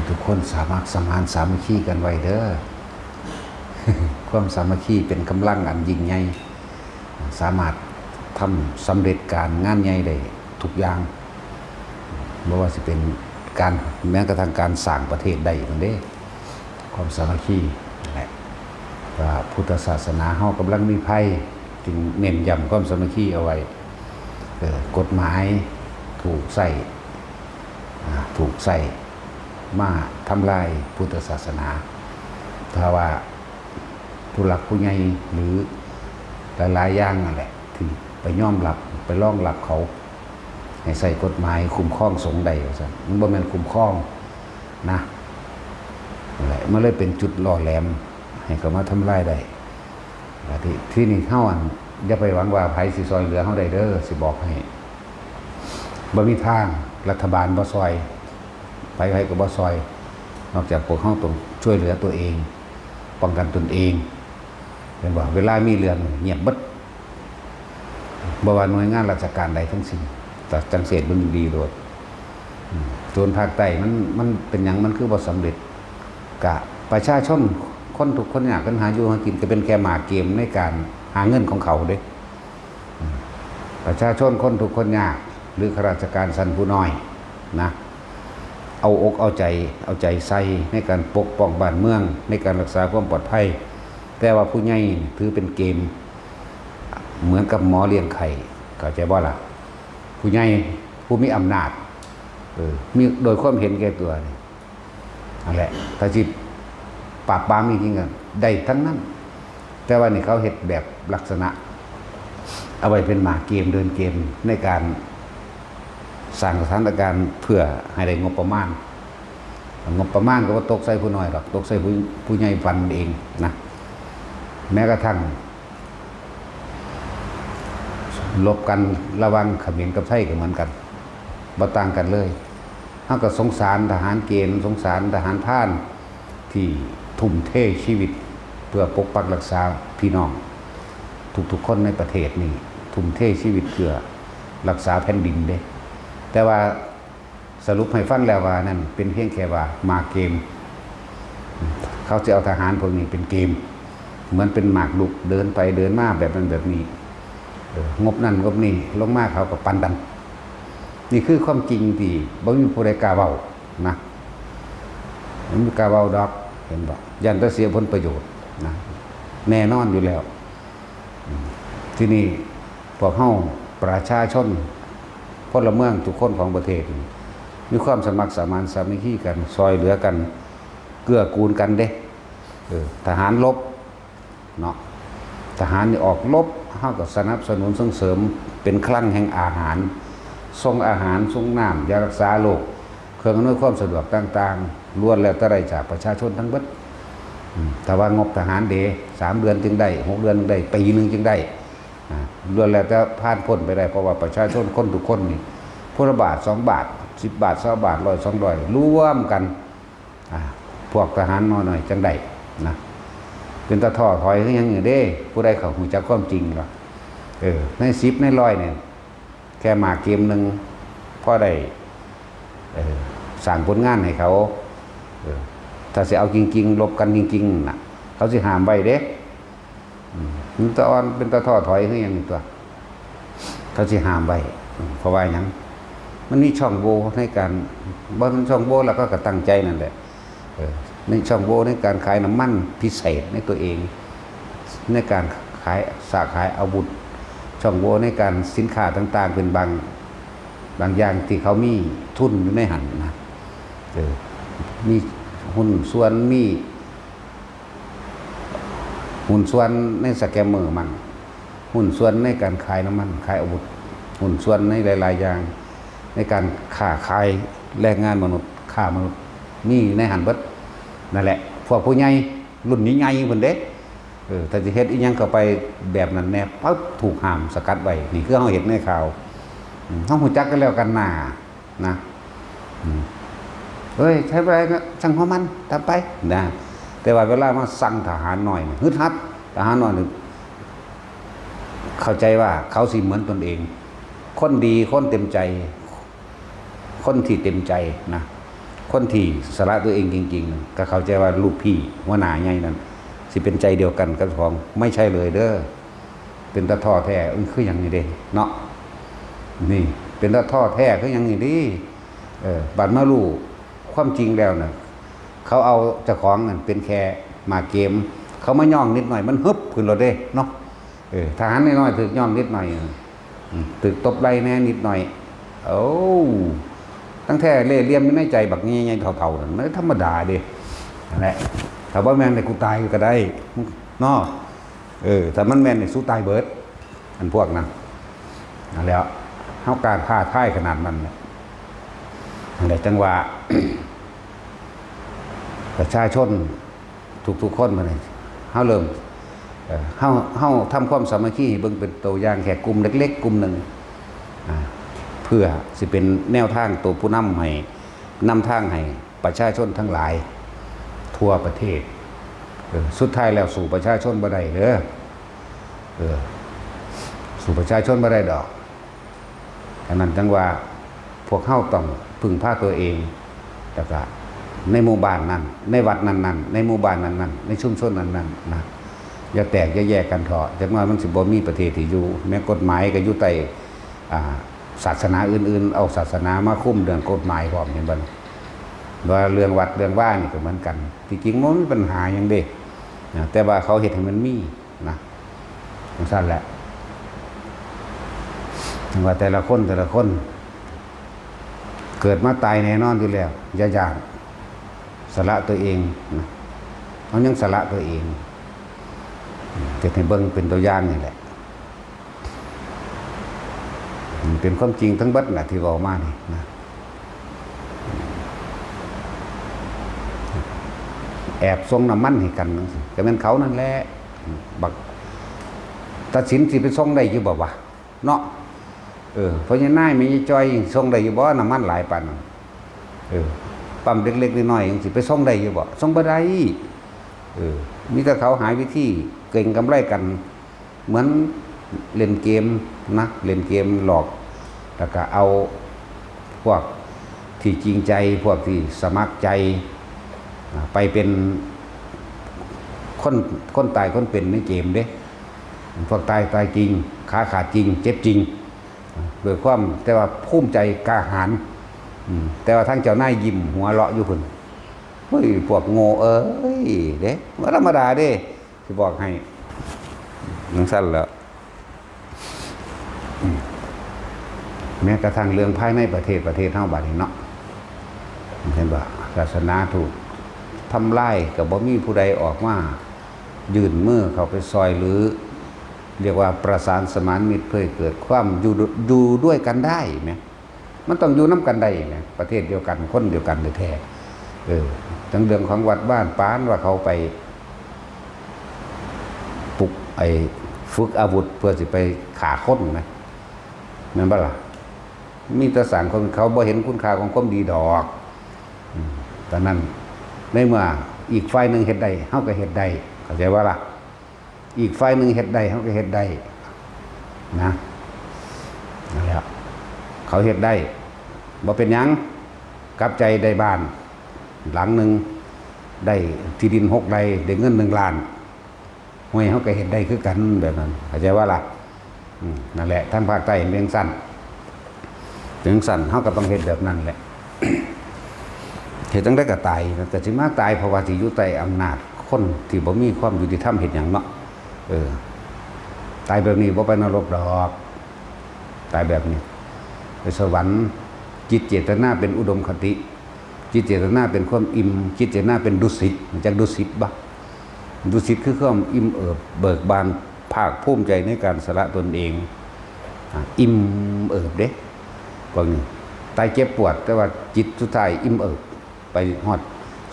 ทุกคนสามารถสมานสามัคคีกันไว้เด้อ ความสามัคคีเป็นกำลังอันยิ่งใหญ่สามารถทำสำเร็จการงานใหญ่ได้ทุกอย่างไม่ว่าจะเป็นการแม้กระทั่งการสร้างประเทศได้มันเด้ความสามัคคีแหละว่าพุทธศาสนาเฮากำลังมีภัยจึงเน้นย้ำความสามัคคีเอาไว้กฎหมายถูกใส่มาทำลายพุทธศาสนาถ้าว่าผู้หลักผู้ใหญ่หรือหลายๆอย่างนั่นแหละที่ไปย่อมรับไปล่องรับเขาให้ใส่กฎหมายคุ้มครองสงฆ์ใดว่ามันบ่แม่นคุ้มครองนะอะไรมันเลยเป็นจุดหล่อแหลมให้เขามาทำลายได้ที่นี่เฮาอย่าไปหวังว่าไผสิซอยเหลือเฮาได้เด้อสิบอกให้บ่มีทางรัฐบาลบ่ซอยไผก็บ่ซอยนอกจากพวกเฮาต้องช่วยเหลือตัวเองป้องกันตนเองเป็นว่าเวลามีเรื่องเงียบเบิดบ่ว่าหน่วยงานราชการใดทั้งสิ้นแต่จังเสร็จมันดีโดดส่วนภาคใต้มันเป็นหยังมันคือบ่สำเร็จกะประชาชนคนทุกคนอยากกันหาอยู่หากินก็เป็นแค่หมากเกมในการหาเงินของเขาเด้ประชาชนคนทุกคนยากหรือข้าราชการชั้นผู้น้อยนะเอาอกเอาใจใส่ในการปกป้องบ้านเมืองในการรักษาความปลอดภัยแต่ว่าผู้ใหญ่ถือเป็นเกมเหมือนกับหมอเลี้ยงไข่เข้าใจบ่ล่ะผู้ใหญ่ผู้มีอำนาจมีโดยความเห็นแก่ตัวนี่นั่นแหละถ้าจิตปราบปรามจริงๆกันได้ทั้งนั้นแต่ว่านี่เขาเฮ็ดแบบลักษณะเอาไว้เป็นหมากเกมเดินเกมในการสร้างสถานการณ์เพื่อให้ได้งบประมาณก็ว่าตกใส่ผู้น้อยหรอกตกใส่ผู้ใหญ่ฟันเองนะแม้กระทั่งลบกันระวังเขมรกับไทยก็เหมือนกันบ่ต่างกันเลยเฮาก็สงสารทหารเกณฑ์สงสารทหารพรานที่ทุ่มเทชีวิตเพื่อปกปักรักษาพี่น้องทุกคนในประเทศนี่ทุ่มเทชีวิตเพื่อรักษาแผ่นดินเด้แต่ว่าสรุปให้ฟังแล้วว่านั่นเป็นเพียงแค่ว่ามาเกมเขาจะเอาทหารพวกนี้เป็นเกมเหมือนเป็นหมากลุกเดินไปเดินมาแบบนั้นแบบนี้งบนั่นงบนี่ลงมาเขาก็ปันดันนี่คือความจริงที่บ่มีผู้ใดกล้าเว้านะมันมีกล้าเว้าดอกเห็นบ่ยันจะเสียผลประโยชน์นะแน่นอนอยู่แล้วที่นี่พวกเฮาประชาชนพลเมืองทุกคนของประเทศมีความสมัครสมานสามัคคีกันซอยเหลือกันเกื้อกูลกันเด้ทหารรบเนาะทหารนี่ออกรบเฮาก็สนับสนุนส่งเสริมเป็นคลังแห่งอาหารส่งอาหารส่งน้ำยารักษาโรคเครื่องอำนวยความสะดวกต่างๆล้วนแล้วแต่ได้จากประชาชนทั้งเบิดแต่ว่างบทหาร3 เดือนจึงได้6 เดือนได้ปีนึงจึงได้ล้วนแล้วแต่ผ่านพ้นไปได้เพราะว่าประชาชนคนทุกคนนี่พลบาท2 บาท10 บาท20 บาท100 200ร่วมกันพวกทหารน้อยๆจังได้นะเป็นตะท่อถอยคือหยังเด้ผู้ใดเขาฮู้จักความจริงล่ะใน10ใน100เนี่ยแค่มาเกมนึงพอได้สร้างผลงานให้เขาถ้าสิเอาจริงๆลบกันจริงๆน่ะเขาสิห้ามไว้เด้มันตะออนเป็นตะท่อถอยคือหยังนี่ตัวเขาสิห้ามไว้เพราะว่าหยังมันมีช่องโหว่ในการบ่มันช่องโหว่แล้วก็ตั้งใจนั่นแหละในช่องโหว่ในการขายน้ำมันพิเศษในตัวเองในการขายอาวุธช่องโหว่ในการสินค้าต่างๆเป็นบางอย่างที่เขามีทุนอยู่ในหันนะมีหุ้นส่วนมีหุ้นส่วนในสแกมเมอร์มั่งหุ้นส่วนในการขายน้ำมันขายอาวุธหุ้นส่วนในหลายๆอย่างในการค้าขายแรงงานมนุษย์ฆ่ามนุษย์นี่ในหันเบิดนั่นแหละพวกผู้ใหญ่รุ่นใหญ่ๆเพิ่นเด้ถ้าสิเฮ็ดอีหยังเข้าไปแบบนั้นแน่ปั๊บถูกห้ามสกัดไว้นี่คือเฮาเห็นในข่าวเฮาฮู้จักกันแล้วกันหน้านะเฮ้ยใช้ไปก็สั่งของมันทำไปนะแต่ว่าเวลามาสั่งทหารหน่อยฮึดฮัดทหารหน่อยนึงเข้าใจว่าเขาสิเหมือนตนเองคนดีคนเต็มใจคนที่เต็มใจนะ คนที่สละตัวเองจริงๆก็เข้าใจว่าลูกพี่หัวหน้าใหญ่นั้นสิเป็นใจเดียวกันกับของไม่ใช่เลยเด้อเป็นตะท่อแท้คืออย่างนี้เด้เนาะนี่เป็นตะท่อแท้คืออย่างนี้ดิบัดมารู้ความจริงแล้วน่ะเขาเอาเจ้าของนั่นเป็นแค่มาเกมเขามาย่องนิดหน่อยมันฮึบขึ้นเราเด้เนาะทหารน้อยๆถึกย่องนิดหน่อยถึกตบไหล่แน่นิดหน่อยโอ้ตั้งแต่เล่ห์เหลี่ยมอยู่ในใจบักใหญ่ๆเท่าๆนั่นมันธรรมดาเด้นั่นแหละถ้าว่าแม่นได้กูตายก็ได้เนาะถ้ามันแม่นนี่สู้ตายเบิดอันพวกนั้นนั่นแล้วเฮาการฆ่าท่ายขนาดนั้นเนี่ยนั่นแหละจังว่า ประชาชนทุกคนมาเลยเฮาเริ่มเฮาทำความสามัคคีให้เบิ่งเป็นตัวอย่างแค่กลุ่มเล็กๆกลุ่มหนึ่งเพื่อสิเป็นแนวทางตัวผู้นำให้นำทางให้ประชาชนทั้งหลายทั่วประเทศสุดท้ายแล้วสู่ประชาชนบ่ได้เด้อสู่ประชาชนบ่ได้ดอกฉะนั้นจังว่าพวกเฮาต้องพึ่งพาตัวเองแล้วก็ในหมู่บ้านนั้นในวัดนั้นๆในหมู่บ้านนั้นๆในชุมชนนั้นๆนะอย่าแตกอย่าแยกกันเถาะจังว่ามันสิบ่มีประเทศที่อยู่แม้กฎหมายก็อยู่ใต้ศาสนาอื่นๆเอาศาสนามาคุมเรื่องกฎหมายพร้อมเห็นบ่ว่าเรื่องวัดเรื่องว่านี่ก็เหมือนกันที่จริงมันมีปัญหาอย่างเด้นะแต่ว่าเขาเฮ็ดให้มันมีนะจังซั่นแหละว่าแต่ละคนเกิดมาตายแน่นอนอยู่แล้วอย่าย่างสละตัวเองนะเขายังสละตัวเองจะให้เบิ่งเป็นตัวอย่างนี่แหละเป็นความจริงทั้งบัดน่ะที่เว้ามานี่นะแอบส่งน้ำมันให้กันก็เป็นเขานั่นแหละบักตัดสินสิไปส่งได้อยู่บ่วะเนาะเพราะฉะนั้นนายมีจอยส่งได้อยู่บ่น้ำมันหลายปานนั้นปั๊มเล็กๆน้อยๆจังสิไปส่งได้อยู่บ่ส่งบ่ได้มีแต่เขาหาวิธีเก่งกำไรกันเหมือนเล่นเกมนะเล่นเกมหลอกแล้วก็เอาพวกที่จริงใจพวกที่สมัครใจไปเป็นคนตายคนเป็นในเกมเด้พวกตายจริงขาขาดจริงเจ็บจริงโดยความแต่ว่าภูมิใจกล้าหาญแต่ว่าทั้งเจ้านายยิ้มหัวเราะอยู่พุ่นเฮ้ยพวกโง่เด้ว่าธรรมดาเด้สิบอกให้นังสั้นแล้วแม้กระทั่งเรื่องภายในประเทศเฮาบัดนี้เนาะเห็นบ่ศาสนาถูกทำลายก็บ่มีผู้ใดออกมายื่นมือเข้าไปซอยหรือเรียกว่าประสานสมานมิตรเพื่อเกิดความอยู่ด้วยกันได้ไหมมันต้องอยู่น้ำกันได้ไหมประเทศเดียวกันคนเดียวกันแท้ทั้งเรื่องของวัดบ้านป้านว่าเขาไปปลุกฝึกอาวุธเพื่อสิไปฆ่าคนไหมนั่นบ่ล่ะมีแต่สั่งคนเขาบ่เห็นคุณค่าของความดีดอกตอนนั้นในเมื่ออีกฝ่ายหนึ่งเฮ็ดได้เฮาก็เฮ็ดได้เข้าใจว่าล่ะอีกฝ่ายหนึ่งเฮ็ดได้เฮาก็เฮ็ดได้นะนั่นแหละเขาเฮ็ดได้บ่เป็นหยังกลับใจได้บ้านหลังหนึ่งได้ที่ดิน6 ไร่ได้เงิน1 ล้านห้วยเฮาก็เฮ็ดได้คือกันแบบนั้นเข้าใจว่าล่ะนั่นแหละทางภาคใต้เพียงสั้นถึงสั้นเฮาก็ต้องเฮ็ดแบบนั้นแหละเฮ็ดจังได๋ก็ตายแต่สิมาตายเพราะว่าสิอยู่ใต้อำนาจคนที่บ่มีความยุติธรรมเฮ็ดหยังเนาะตายแบบนี้บ่ไปนรกดอกตายแบบนี้ไปสวรรค์จิตเจตนาเป็นอุดมคติจิตเจตนาเป็นความอิ่มจิตเจตนาเป็นดุสิตจากดุสิตบ่ดุสิตคือความอิ่มเอิบเบิกบานภาคภูมิใจในการสละตนเองอิ่มเอิบเด้ว่างี้ตายเจ็บปวดแต่ว่าจิตสุดท้ายอิ่มเอิบไปฮอด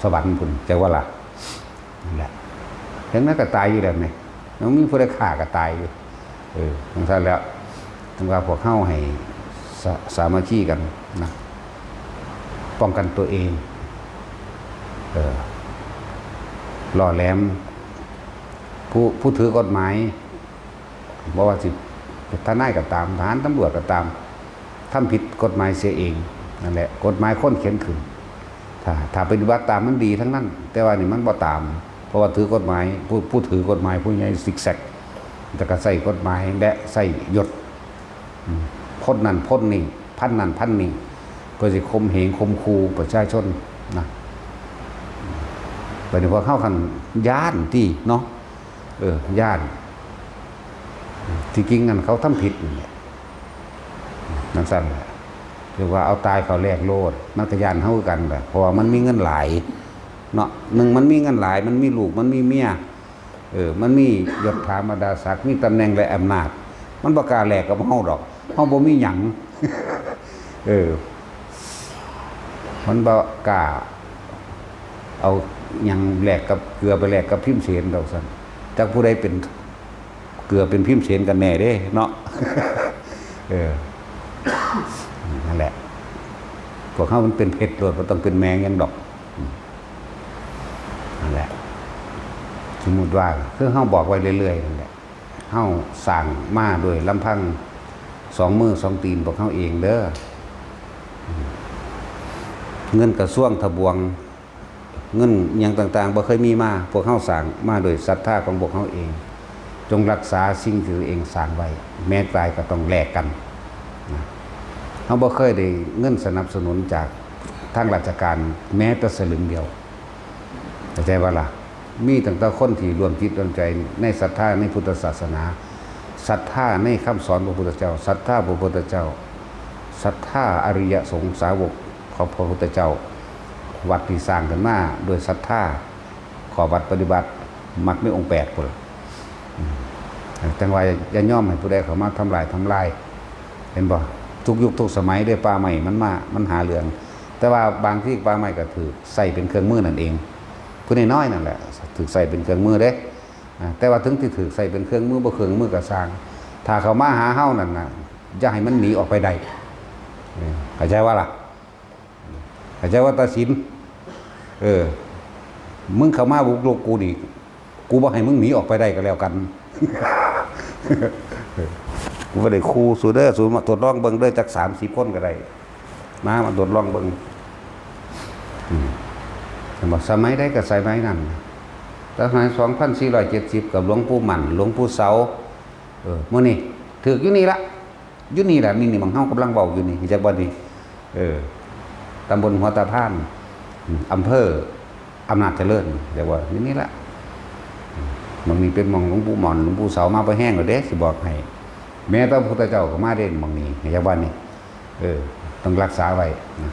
สวรรค์พุ่นจังว่าล่ะนั่นแหละเห็นมั้ยก็ตายอยู่แล้วแม่มันมีผู้ใดฆ่าก็ตายอยู่จังซั่นแล้วถึงว่าพวกเฮาให้สามัคคีกันนะป้องกันตัวเองหล่อแหลมผู้ถือกฎหมายบ่ว่าสิทนายก็ตามทหารตำรวจก็ตามทำผิดกฎหมายเสียเองนั่นแหละกฎหมายคนเขียนขึ้น ถ้าปฏิบัติตามมันดีทั้งนั้นแต่ว่านี่มันบ่ตามเพราะว่าถือกฎหมายผู้ถือกฎหมายผู้ใหญ่ซิกแซกแต่ก็ใส่กฎหมายและใส่ยศพ้นนั่นพ้นนี่พันนั่นพันนี่เพื่อสิข่มเหงข่มคูประชาชนนะบัดนี้พอเข้าคันย่านที่เนาะย่านที่จริงนั่นเขาทำผิดนั่นสั่นเรียกว่าเอาตายเขาแลกโลดมันก็ย่านเท่ากันแหละเพราะว่ามันมีเงินหลายเนาะหนึ่งมันมีเงินหลายมันมีลูกมันมีเมียมันมียศถาบรรดาศักดิ์มีตำแหน่งและอำนาจมันบ่กล้าแลกกับเฮาดอกเฮาบ่มีหยังมันบ่กล้าเอาหยังแลกกับเกลือไปแลกกับพิมพ์เสนดอกซั่นจักผู้ใดเป็นเกลือเป็นพิมพ์เสนกันแน่เด้เนาะนั่นแหละพวกเขามันเป็นเพชรโดดมันต้องเป็นแมงยังดอกนั่นแหละสมมติว่าคือเขาบอกไว้เรื่อยๆนั่นแหละเขาสั่งมาโดยลำพัง2 มือ 2 ตีนพวกเขาเองเด้อเงินกระทรวงทบวงเงินอย่างต่างๆบ่เคยมีมาพวกเขาสั่งมาโดยศรัทธาของพวกเขาเองจงรักษาสิ่งที่ตัวเองสร้างไว้แม้ตายก็ต้องแลกกันเขาบ่เคยได้เงินสนับสนุนจากทางราชการแม้แต่สลึงเดียวเข้าใจว่าล่ะมีตั้งแต่คนที่รวมจิตรวมใจในศรัทธาในพุทธศาสนาศรัทธาในคำสอนพระพุทธเจ้าศรัทธาพระพุทธเจ้าศรัทธาอริยสงฆ์สาวกของพระพุทธเจ้าวัดที่สร้างขึ้นมาโดยศรัทธาขอวัดปฏิบัติมักมีองค์8พุ่นจังว่าอย่าย่อมให้ผู้ใดเข้ามาทำลายเห็นบ่ทุกยุคทุกสมัยด้วยป่าใหม่มันหาเรื่องแต่ว่าบางที่ป่าใหม่ก็ถือใส่เป็นเครื่องมือนั่นเองผู้น้อยนั่นแหละถือใส่เป็นเครื่องมือเด้แต่ว่าถึงที่ถือใส่เป็นเครื่องมือบ่เครื่องมือก็สร้างถ้าเขามาหาเฮานั่นน่ะอย่าให้มันหนีออกไปได้เข้าใจว่าล่ะเข้าใจว่าตัดสินมึงเข้ามาบุกรุกกูนี่กูบ่ให้มึงหนีออกไปได้ก็แล้วกันกูบ่ได้ครูสูเด้อสูมาตรวจลองเบิ่งเด้อจัก30 คนก็ได้มาตรวจลองเบิ่งสมัยได้ก็สมัยนั้นสมัย2470กับหลวงปู่หมั่นหลวงปู่เสามื้อนี้ถูกอยู่นี่ละนี่บางเฮากำลังเว้าอยู่นี่จักบ่นี่ตำบลหัวตะพานอำเภออำนาจเจริญเรียกว่านี่ละบางนี้เป็นมองหลวงปู่หม่อนหลวงปู่เสามาไปแห้งแล้วเด้สิบอกให้แม้แต่พระพุทธเจ้าก็มาเด่นบางนี้จักบ่นี่ต้องรักษาไว้นะ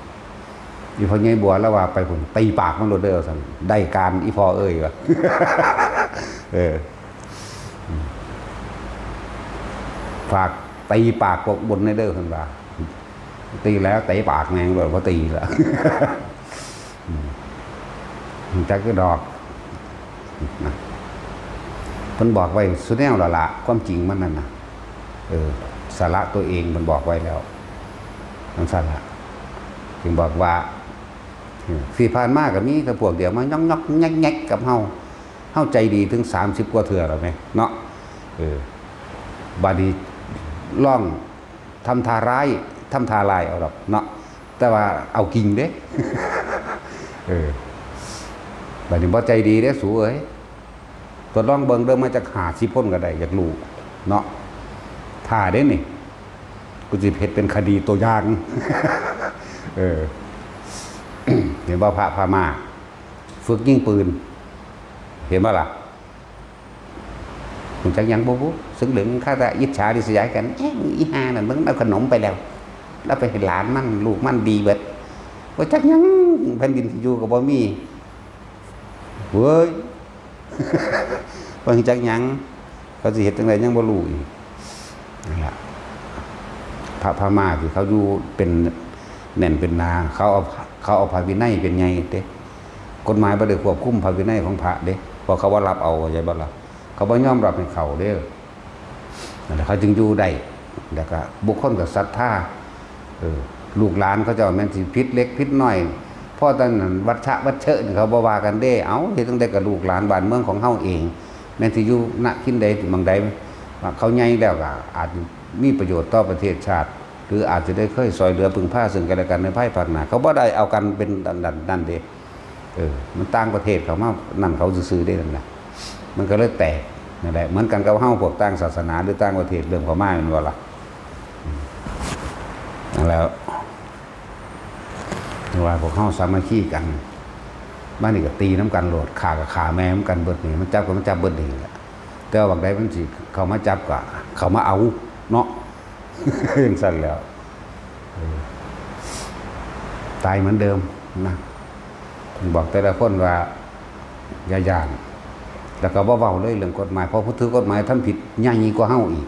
อีพ่อใหญ่บัวแล้วว่าไปพุ่นตีปากมันโลดเด้อซั่นได้การอีพ่อว่ะฝากตีปากพวกบนในเด้อซั่นว่าตีแล้วเตะปากแมงเลยเพราะตีแล้วจักก็ดอกนะเพิ่นบอกไว้สุดแนวละความจริงมันนั่นน่ะสาระตัวเองมันบอกไว้แล้วทั้งสาระจึงบอกว่าที่ผ่านมาก็มีแต่พวกเดียวมาย่องๆแงกๆกับเฮาใจดีถึง30 กว่าเทื่อแล้วแม่เนาะบาดนี้ล่องทำทาร้ายทำทาลายเอาดอกเนาะแต่ว่าเอากิ่งเด้บัดนี้บ่ใจดีเด้สูเอ้ยตัวลองเบิ่งเด้อมาจาก50 คนก็ได้อยากรู้เนาะท่าเด้นี่กูสิเฮ็ดเป็นคดีตัวอย่างเห็นบ่พระพม่าฝึกยิงปืนเห็นบ่ล่ะคุณจักยังบ่ซึ่งเหลืองข้าแต่อิจฉาริษยากันอีห่านั่นมึงเอาขนมไปแล้วไปให้หลานมันลูกมันดีเบิดบ่จักยังแผ่นดินอยู่ก็บ่มีเว้ยบ่จักยังเขาสิเฮ็ดจังได๋ยังบ่รู้อีกนั่นล่ะพระพม่าที่เขาอยู่เป็นแน่นเป็นนาเขาเอาพระวินัยเป็นไงเด้กฎหมายบ่ได้ควบคุมพระวินัยของพระเด้เพราะเขาว่ารับเอาใช่บ่ล่ะเขาบ่ยอมรับให้เขาเด้อนั่นแหละเขาจึงอยู่ได้แล้วก็บุคคลก็ศรัทธาลูกหลานเขาเจ้าแม่นสิผิดเล็กผิดน้อยพ่อตอนนั้นวัดเชอะนี่เขาบ่ว่ากันเด้เอ้าเฮ็ดจังได๋กับลูกหลานบ้านเมืองของเฮาเองแม้นสิอยู่ณคินใดบางใดว่าเขาใหญ่แล้วก็อาจมีประโยชน์ต่อประเทศชาติ รืออาจจะได้เคยซอยเหลือพึ่งพาซึ่งกันและกันในภายภาคหน้าเขาบ่ได้เอากันเป็นนั่นเด้มันต่างประเทศเขามานั่นเขาซื่อๆได้นั่นแหละมันก็เลยแตกนั่นแหละเหมือนกันกับเฮาพวกต่างศาสนาหรือต่างประเทศเรื่องพม่ามันว่าล่ะแล้วว่าพวกเฮาสามัคคีกันบ้านนี่ก็ตีน้ำกันโหลดขากับขาแม่น้ำกันเบิดนี่มันจับก็มันจับเบิดนี่แหละแต่ว่าบางใดมันสิเขามาจับก็เขามาเอาเนาะอย่างสั่นแล้วตายเหมือนเดิมนะบอกแต่ละคนว่าอย่าย่านแล้วก็บ่เว้าเลยเรื่องกฎหมายเพราะผู้ถือกฎหมายท่านผิดใหญ่กว่าเฮาอีก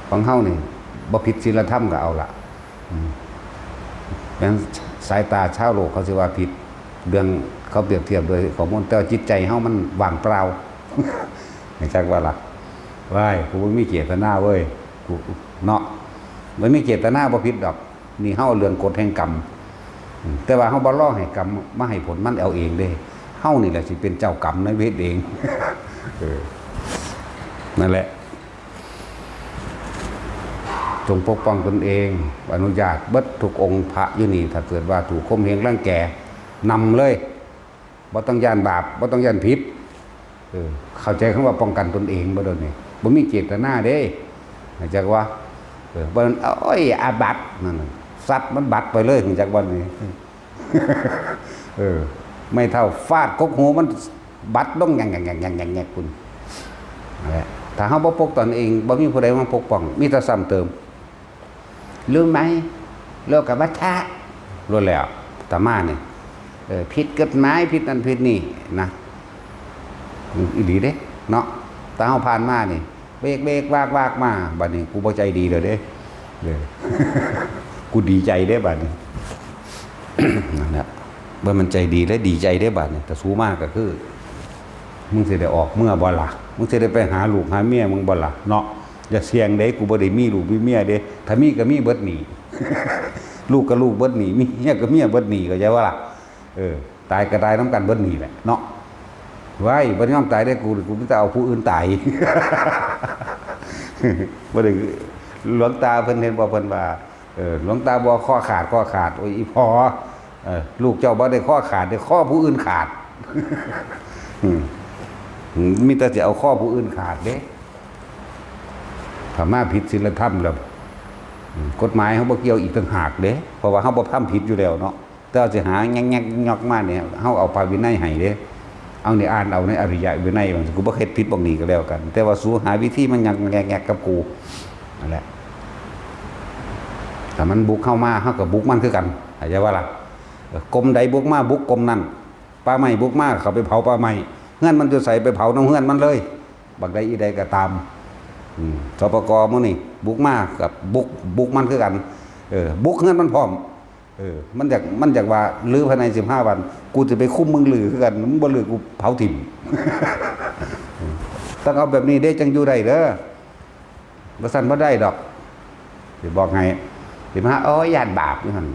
ของเฮานี่บ่ผิดศีลธรรมก็เอาล่ะงั้นสายตาชาวโลกเขาสิว่าผิดเรื่องเขาเปรียบเทียบโดยข้อมูลแต่จิตใจเฮามันว่างเปล่าไม่จักว่าล่ะว้ายกูบ่มีเจตนาเว้ยกูเนาะบ่มีเจตนาบ่ผิดดอกนี่เฮาเรื่องกฎแห่งกรรมแต่ว่าเฮาบ่รอให้กรรมมาให้ผลมันเอาเองเด้เฮานี่แหละสิเป็นเจ้ากรรมในเวทเองนั่นแหละจงปกป้องตนเองอนุญาตเบิดทุกองค์พระอยู่นี่ถ้าเกิดว่าถูกข่มเหงรังแกนำเลยบ่ต้องย่านบาปบ่ต้องย่านผิดเข้าใจคำว่าป้องกันตนเองบ่โดนนี่บ่มีเจตนาเด้จักว่าบ่โอ้ยอาบัตินั่นสัตว์มันบัดไปเลยจักวันนี้ไม่เท่าฟาดกกหูมันบัดลงแง่ๆๆๆๆคุณนั่นแหละถ้าเฮาบ่ปกป้องตนเองบ่มีผู้ใดมาปกป้องมีแต่ซ้ำเติมรู้ไหมโลกวัฏฏะรู้แล้วตามาเนี่ยผิดกฎหมายผิดนั่นผิดนี่นะอีหลีเด้เนาะตาเฮาผ่านมานี่เบรกวากมาบัดนี้กูบ่ใจดีเลยเด้กูดีใจเด้บัดนี้นั่นแหละบ่มันใจดีและดีใจได้บัดนี้แต่สู้มากก็คือมึงสิได้ออกเมื่อบ่ล่ะมึงสิได้ไปหาลูกหาเมียมึงบ่ล่ะเนาะอย่าเสี่ยงเด้กูบ่ได้มีลูกมีเมียเด้ถ้ามีก็มีเบิดหนีลูกก็ลูกเบิดหนีเมียก็เมียเบิดหนีก็ใช่ว่าล่ะตายก็ตายน้ำกันเบิดหนีแหละเนาะไว้บ่ยอมตายได้กูจะเอาผู้อื่นตายบ่ได้หลวงตาเพิ่นเห็นบ่เพิ่นว่าหลวงตาบ่ข้อขาดโอ้ยอีพอลูกเจ้าบ่ได้ข้อขาดได้ข้อผู้อื่นขาดมีแต่จะเอาข้อผู้อื่นขาดเด้ถ้ามาผิดศีลธรรมแล้วกฎหมายเขาบ่เกี่ยวอีกต่างหากเด้เพราะว่าเขาบ่ทำผิดอยู่แล้วเนาะแต่เอาสิหาแงกๆงอกมาเนี่ยเขาเอาพระวินัยให้เด้เอาในอ่านเอาในอริยวินัยบางกูบ่เฮ็ดผิดบ่นี้ก็แล้วกันแต่ว่าสู้หาวิธีมันแงกกับกูนั่นแหละถ้ามันบุกเข้ามาเฮาก็บุกมันคือกันเข้าใจว่าล่ะกรมใดบุกมาบุกกรมนั้นป่าไม้บุกมาเขาไปเผาป่าไม้เฮือนมันจะใส่ไปเผาน้ำเฮือนมันเลยบักใดอีใดก็ตามสปกมื้อนี่บุกมากับบุกมันคือกันบุกเฮือนมันพร้อมมันอยากว่าลื้อภายใน15วันกูจะไปคุมมึงลื้อคือกันมึงบ่ลื้อกูเผาถิ่มต้องเอาแบบนี้เด้จังอยู่ได้เด้อบ่ซั่นบ่ได้ดอกสิบอกให้สิมาโอ้ยย่านบาปอยู่หั่น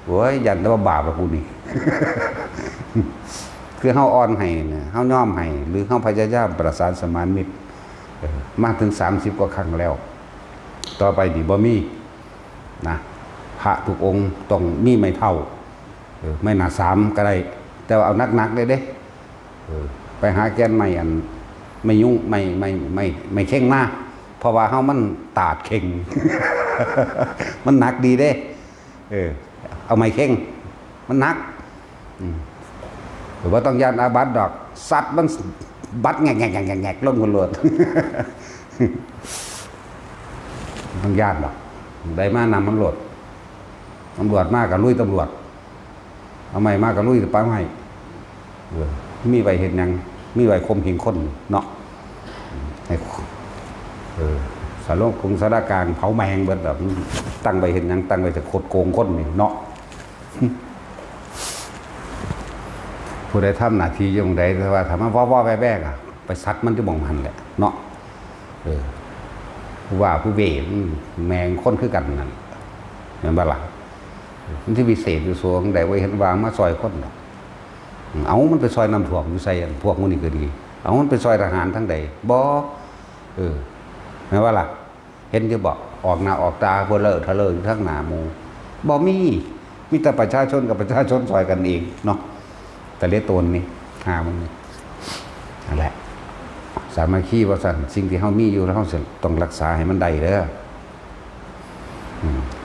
โอ้ยย่านแต่ว่าบาปละกูนี่คือเฮาอ่อนให้นะเฮาน้อมให้หรือเฮาพยายามประสานสมานมิตรมาถึง30กว่าครั้งแล้วต่อไปนี่บ่มีนะพระทุกองค์ต้องมีไม่เท่าไม่หนา3ก็ได้แต่ว่าเอานักๆเด้ไปหาแกนใหม่อันไม่ยุ่งไม่เข่งมากเพราะว่าเฮามันตาดเข่ง มันหนักดีเด้เอาไม่เข่งมันหนักหรือว่าต้องย่านอาบัติดอกสัตว์มันบัดแงกล้มกันโลดต้องย่านดอกได้มานำมันโหลดตำรวจมากกับลุยตำรวจเอาไม่มากกับลุยป้าไม่มีไว้เห็นยังมีไว้คมหิงคนเนาะสารโลกคงสารการเผาแมงเบิดแบบตั้งไว้เห็นยังตั้งไว้จะโคตรโกงคนนี่เนาะผู้ใดทำหน้าที่อย่างใดแต่ว่าทำมาว่าแว่ๆอะไปซัดมันจะบ่งมันแหละเนาะผู้ว่าผู้เวรแมงคนคือกันนั่นเห็นบ่ล่ะมันที่พิเศษอยู่ส่วนใดไว้เห็นวางมาซอยคนเอามันไปซอยน้ำท่วมอยู่ใส่พวกมันนี่ก็ดีเอามันไปซอยทหารทั้งใดบ่แม่ว่าล่ะเห็นจะบอก ออกหน้าออกตาเพื่อเลอะทะเลอยู่ทั้งหน้าหมู่บ่มีแต่ประชาชนกับประชาชนซอยกันเองเนาะแต่เลตนนี่หามันนี่นั่นแหละสามัคคีว่าสั่นสิ่งที่เฮามีอยู่แล้วเฮาต้องรักษาให้มันได้เด้อ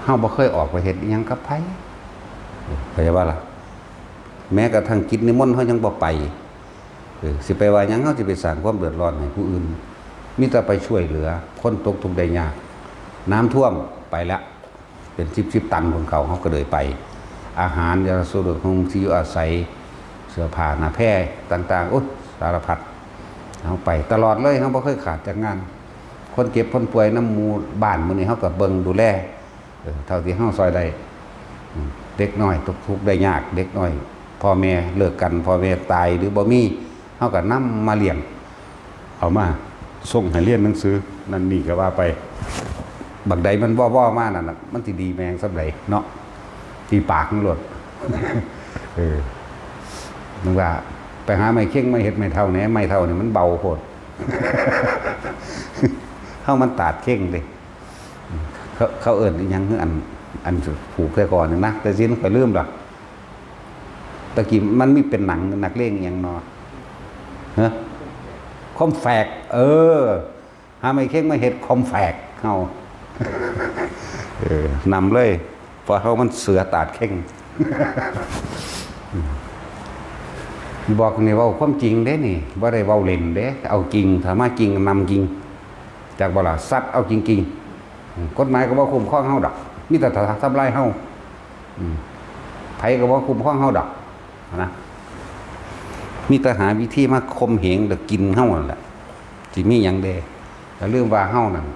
เฮาบ่เคยออกไปเฮ็ดอิหยังกับไผเข้าใจว่าล่ะแม้กระทั่งกิจนิมนต์เฮายังบ่ไปสิไปว่าหยังเฮาสิไปสร้างความเดือดร้อนให้ผู้อื่นมีแต่ไปช่วยเหลือคนตกทุกข์ได้ยากน้ำท่วมไปแล้วเป็น10ตันของเขาก็เลยไปอาหารยาสูบของที่อยู่อาศัยเสื้อผ้าหน้าแพร่ต่างๆอุ๊ยสารพัดเอาไปตลอดเลยเฮาบ่เคยขาดจากงานคนเจ็บคนป่วยน้ำหมู่บ้านมื้อนี้เฮาก็เบิ่งดูแลเท่าที่เฮาซอยได้เด็กน้อยตกทุกข์ได้ยากเด็กน้อยพ่อแม่เลิกกันพ่อแม่ตายหรือบ่มีเฮาก็นำมาเลี้ยงเอามาส่งให้เรียนหนังสือนั่นนี่ก็ว่าไปบักใดมันว่อๆมานั่นน่ะมันสิดีแมงสักใดเนาะตีปากมันหลดนึกว่าไปหาไม้เข่งไม้เฮ็ดไม้เท่านี่ไม้เท่านี่มันเบาโพดเฮามันตาดเข่งเด้เขาเอิ้นอีหยังคืออันผูกแต่ก่อนนึงนะแต่สินข่อยลืมดอกตะกี้มันมีเป็นหนังนักเลงอีหยังเนาะฮะคอมแฝกหาไม่เข่งไม่เห็ดคอมแฝกเฮานำเลยเพราะเขามันเสือตาดเข่งบอกนี่เว้าความจริงเด้นี่บ่ได้เว้าเล่นเด้เอาจริงถ้ามาจริงนำจริงจากบ่ล่ะสัตว์เอาจริงๆกฎหมายก็บ่คุ้มครองเฮาดอกมีแต่ทำลายเฮาไผก็บ่คุ้มครองเฮาดอกนะมีแต่หาวิธีมาข่มเหงหรือกินเฮานั่นแหละสิมีหยังเด้แต่เรื่องว่าเฮานั่น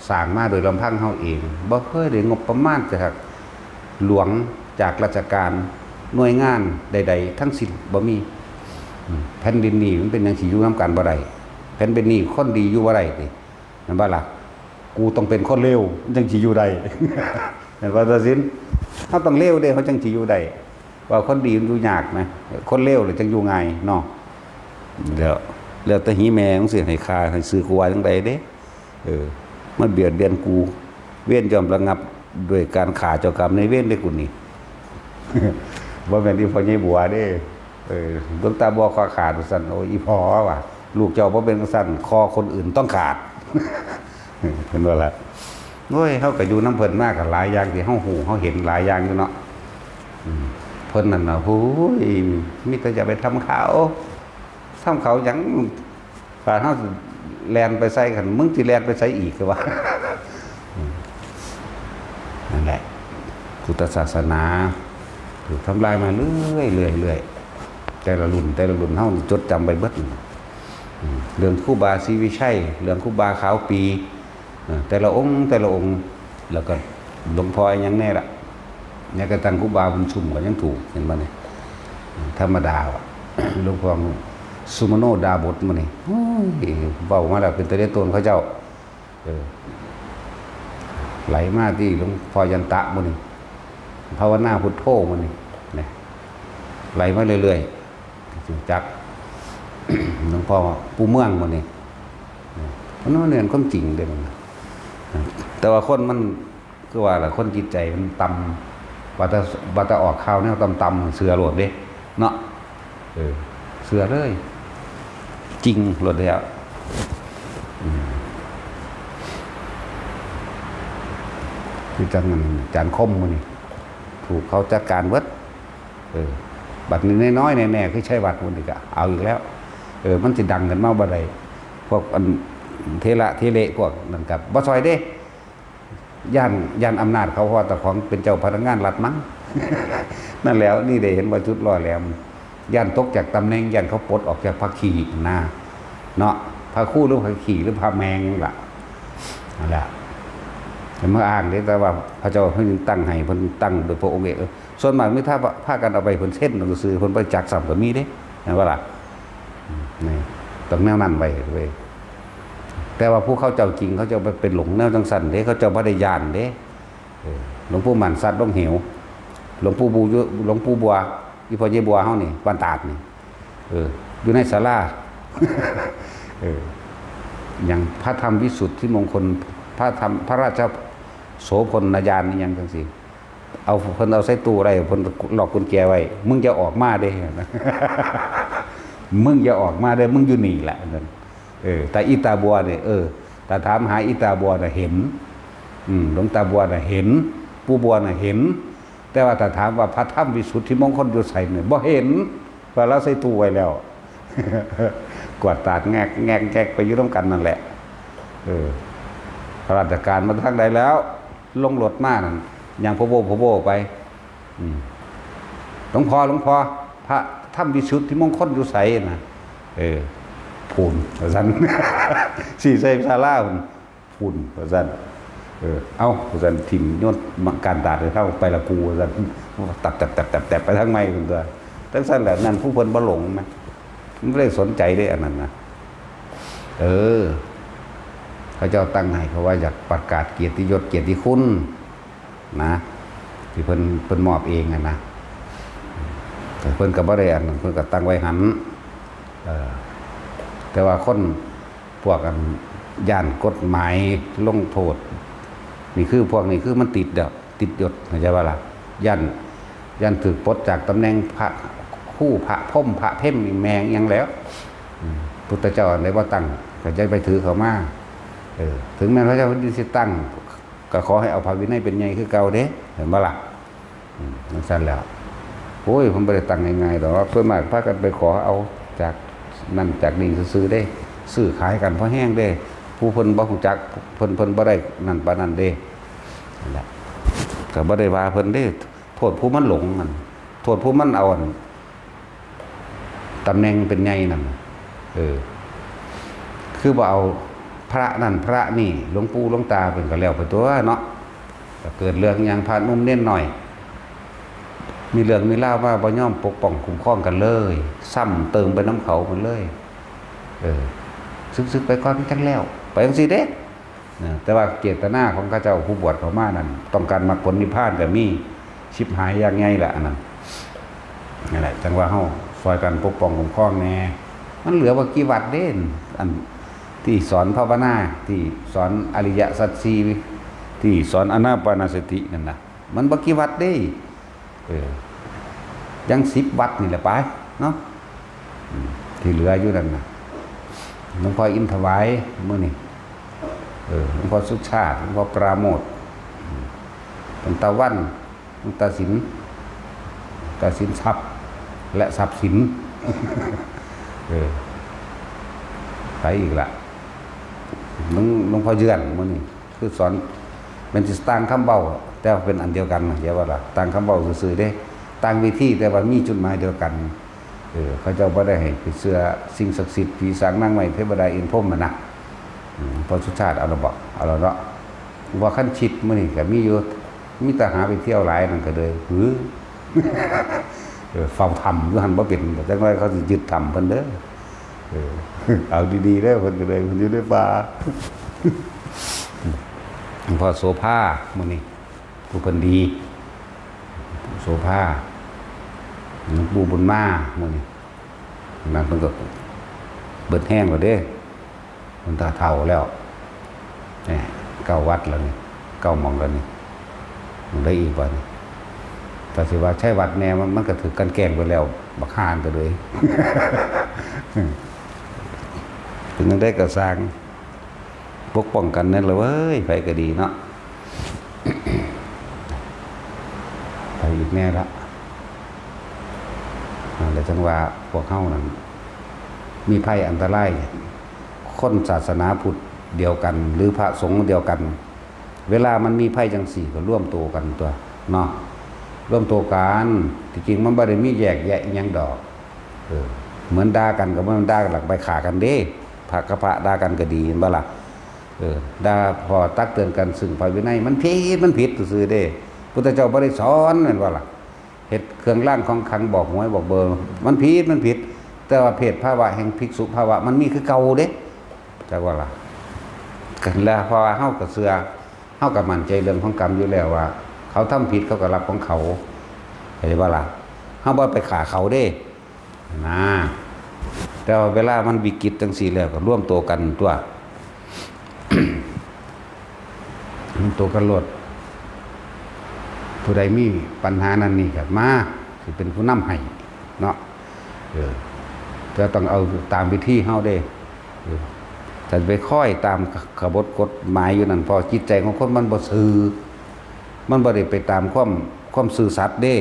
สร้างมาโดยลำพังเฮาเองบ่เคยได้งบประมาณจากหลวงจากราชการหน่วยงานใดๆทั้งสิ้นบ่มีแผ่นดินนี้มันเป็นจังสิอยู่นำกันบ่ได้แผ่นดินนี้คนดีอยู่บ่ได้ตินั่นบ่ล่ะกูต้องเป็นคนเลวจังสิอยู่ได้เห็นว่าซะสิเฮาต้องเลวเด้เฮาจังสิอยู่ได้ว่าคนดีมันอยู่ยากนะคนเลวเลยจังอยู่ง่ายเนาะแล้วแต่หีแม่ของเสียให้ค่าให้ซื้อกูว่าจังใดเด้มันเบียดเบียนกูเว้นยอมระงับด้วยการฆ่าเจ้ากรรมในเว้นได้กูนี่บ่แม่นอีพ่อใหญ่บัวเด้ดวงตาบ่คอขาดสั่นโอ้ยอีพ่อว่ะลูกเจ้าบ่เป็นสั่นคอคนอื่นต้องขาดเพิ่นว่าล่ะโอ้ยเฮาก็อยู่นำเพิ่นมาก็หลายอย่างที่เฮาฮู้เฮาเห็นหลายอย่างอยู่เนาะเพิ่นนั่นน่ะโอ้ยมีแต่จะไปทำเขาหยังฝาเฮาแล่นไปใส่กันมึงสิแล่นไปใส่อีกคือว่านั่นแหละพุทธศาสนาถูกทำลายมาเรื่อยแต่ละรุ่นเฮาจดจำไปเบิดเรื่องครูบาศรีวิชัยเรื่องครูบาขาวปีแต่ละองค์แล้วก็หลวงพ่อยังแน่ละเนี่ยก็ตั้งครูบาบุญชุมก็ยังถูกเห็นบ่นี่ธรรมดาว่ะหลวงพ่อสุมโนดาบทมื้อนี่เว้ามาแล้วเป็นตะเดตนเขาเจ้าไหลมาที่หลวงพ่อยันตะมื้อนี่ภาวนาพุทโธมื้อนี่นะไหลมาเรื่อยๆจึงจักหลวงพ่อปู่เมืองมื้อนี่มันเรียนความจริงเด้อมันแต่ว่าคนมันคือว่าล่ะคนจิตใจมันต่ำว่าจะออกข่าวแนวต่ำๆเสือโลดเด้เนาะเสือเลยจริงโลดแล้วคือจังนั้นจานคมมื้อนี่ถูกเขาจัดการเบิดบัดนี้น้อยๆแน่ๆคือใช้วัดมื้อนี่ก็เอาอีกแล้วมันสิดังกันมาบ่ได้พวกอันเทระเทเลพวกนั่นกับบ่ซอยเด้ย่านอำนาจเขาเพราะแต่ของเป็นเจ้าพนักงานรัฐมั้ง นั่นแล้วนี่ได้เห็นว่าจุดล่อแหลมย่านตกจากตำแหน่งย่านเขาปลดออกจากพระขี่นาเนาะพระคู่หรือพระขี่หรือพระแมงล่ะนั่นแหละแต่เมื่ออ้างได้แต่ว่าพระเจ้าเพิ่นตั้งให้เพิ่นตั้งโดยพระองค์เองส่วนมากมีถ้าพากันเอาไปเพิ่นเส้นหนังสือเพิ่นไปจักสัมก็มีเด้เห็นบ่ล่ะนี่ต้องแนวนั้นไว้เว้ยแต่ว่าผู้เขาเจ้าจริงเขาจะเป็นหลงแนวจังสันเด้เขาเจ้าบ่ได้ย่านเด้หลวงปู่หมันสัตว์ลงเหวหลวงปู่บัวอีพ่อใหญ่บัวเฮานี่บ้านตาดนี่อยู่ในศาลาอย่างพระธรรมวิสุทธิมงคลพระราช โสพลญาณนี่ยังจังซี่เอาเพิ่นเอาใส่ตู้ไว้เพิ่นล็อกกุญแจไว้มึงจะออกมาเด้ มึงอย่าออกมาเด้มึงอยู่นี่แหละนั่นแต่อีตาบัวเนี่ยแต่ถามหาอีตาบัวน่ะเห็นหลวงตาบัวน่ะเห็นปู่บัวน่ะเห็นแต่ว่าถ้าถามว่าพระธรรมวิสุทธิมงคลอยู่ไสเนี่ยบ่เห็นเพราะเราใส่ตู้ไว้แล้ว กวาดตาดแงกแงกแงกไปอยู่ร่วมกันนั่นแหละข้าราชการมาทางใดแล้วลงรถมานั่นอย่างพโบไปหลวงพ่อพระธรรมวิสุทธิมงคลอยู่ไสน่ะพูนว่าซั่น สี่ใส่ศาลาพูนว่าซั่นเอาว่าซั่นถิ่มโยนการตาดเข้าไปละกูว่าซั่นตับไปทางไม้พุ่นตัวจังซั่นแหละนั่นผู้เพิ่นบ่หลงมั้ยไม่ได้สนใจได้อันนั้นนะเขาเจ้าตั้งให้เพราะว่าอยากประกาศเกียรติยศเกียรติคุณนะที่เพิ่นมอบเองนะแต่เพิ่นก็บ่ได้อันนั้นเพิ่นก็ตั้งไว้หันแต่ว่าคนพวกกันย่านกฎหมายลงโทษนี่คือพวกนี้คือมันติดยศเข้าใจว่าล่ะย่านถูกปลดจากตำแหน่งพระคู่พระพ่มพระเพ่มแมงยังแล้วพุทธเจ้าได้ว่าตั้งก็จะไปถือเขามาถึงแม้พระเจ้าพุทธสิตั้งก็ขอให้เอาพระวินัยเป็นไงคือเก่าเด้เห็นบ่ล่ะนั่นสั้นแล้วโอ้ยผมไม่ได้ตั้งง่ายๆหรอกส่วนมากพากันไปขอเอาจากนั่นจากนี่ซื้อได้ซื้อขายกันเพราะแห้งเด้ผู้เพิ่นบ่ฮู้จักเพิ่นบ่ได้นั่นปานนั้นเด้นั่นแหละก็บ่ได้ว่าเพิ่นเด้โทษผู้มันหลงมันโทษผู้มันเอาตำแหน่งเป็นไงนั่นคือว่าเอาพระนั่นพระนี่หลวงปู่หลวงตาเป็นก็แล้วไปตัวเนาะก็เกิดเรื่องอย่างพระนุ่มเน้นหน่อยมีเรื่องมีเล่าว่าบ่ยอมปกป้องคุ้มครองกันเลยซ้ำเติมไปน้ำเขามันเลยซึกไปก่อนจังแล้วไปจังซี่เด้แต่ว่าเจตนาของข้าเจ้าผู้บวชเขามานั่นต้องการมรรคผลนิพพานก็มีชิบหายอย่างไงล่ะอันนั้นนั่นแหละจังว่าเฮาซอยกันปกป้องคุ้มครองแน่มันเหลือว่ากี่วัดเด่นอันที่สอนภาวนาที่สอนอริยสัจสี่ที่สอนอานาปานสตินั่นน่ะมันบ่กี่วัดเด้ยัง10 วัดนี่แหละไปเนาะที่เหลืออยู่นั่นน่ะหลวงพ่ออินทวายมื้อนี้หลวงพ่อสุชาติหลวงพ่อปราโมทย์หลวงตาวันหลวงตาสินทรัพย์และทรัพย์สินไปอีกละหลวงพ่อเยือนมื้อนี้คือสอนเป็นสิต่างคำเว้าแต่ว่าเป็นอันเดียวกันนะเดี๋ยวว่าล่ะต่างคำเว้าซื่อๆเด้ต่างวิธีแต่ว่ามีจุดหมายเดียวกันเขาเจ้าบ่ได้ให้ไปเชื่อสิ่งศักดิ์สิทธิ์ผีสางนางไม้เทวดาอินพรหมนะพอสุชาติเอาละบ่เอาละเนาะว่าขั้นชิดมื้อนี้ก็มีอยู่มีแต่หาไปเที่ยวหลายนั่นก็เลยเฝ้าธรรมอยู่หั่นบ่เป็นจังได๋เขาสิยึดธรรมเพิ่นเด้อเอาดีๆเด้อเพิ่นก็เลยเพิ่นอยู่ในป่าหลวงพ่อโสภามื้อนี้ผู้เพิ่นดีโสภาหลวงปู่บุญมามื้อนี้นั่นเพิ่นก็เบิดแห้งแล้วเด้มันตาเฒ่าแล้วนี่9 วัดแล้วนี่9หม่องแล้วนี่มันได้อีกบ่นี่แต่สิว่าใช่วัดแน่มันก็ถือกันแกล้งไปแล้วบักห่านก็เลย ถึงได้ก็สร้างปกป้องกันนั่นเลยเว้ยไปก็ดีเนาะ ไปอีกแน่ละแต่จังว่าพวกเข้านั้นมีภัยอันตรายคนศาสนาพุทธเดียวกันหรือพระสงฆ์เดียวกันเวลามันมีภัยจังสี่ก็ร่วมตัวกันตัวเนาะร่วมตัวกันที่จริงมันไม่ได้มีแยกแยะอิหยังดอกเหมือนด่ากันกับมันด่ากันหลักไปขากันเด้พระกับพระด่ากันก็ดีเห็นบ่ล่ะด่าพอตักเตือนกันซึ่งพระวินัยมันผิดซื่อเด้พุทธเจ้าบ่ได้สอนแม่นบ่ล่ะเฮ็ดเครื่องร่างของขังบอกหวยบอกเบอร์มันผิดแต่ว่าเพศภาวะแห่งภิกษุภาวะมันมีคือเก่าเด้จักว่าล่ะกันแล้วเพราะว่าเฮาก็เชื่อเฮาก็มั่นใจเรื่องของกรรมอยู่แล้วว่าเขาทำผิดเขาก็รับของเขาเข้าใจบ่ล่ะเฮาบ่ไปฆ่าเขาเด้นะแต่ว่าเวลามันวิกฤตจังซี่แล้วก็ร่วมตัวกันตัว มันตัวกันโลด ผู้ใดมีปัญหานั้นนี่ก็มาสิเป็นผู้นำให้เนาะจะต้องเอาตามวิธีเฮาเด้จะไปค่อยตามขบฏกฎหมายอยู่นั่นพอจิตใจของคนมันบ่ซื่อมันบ่ได้ไปตามความซื่อสัตย์เด้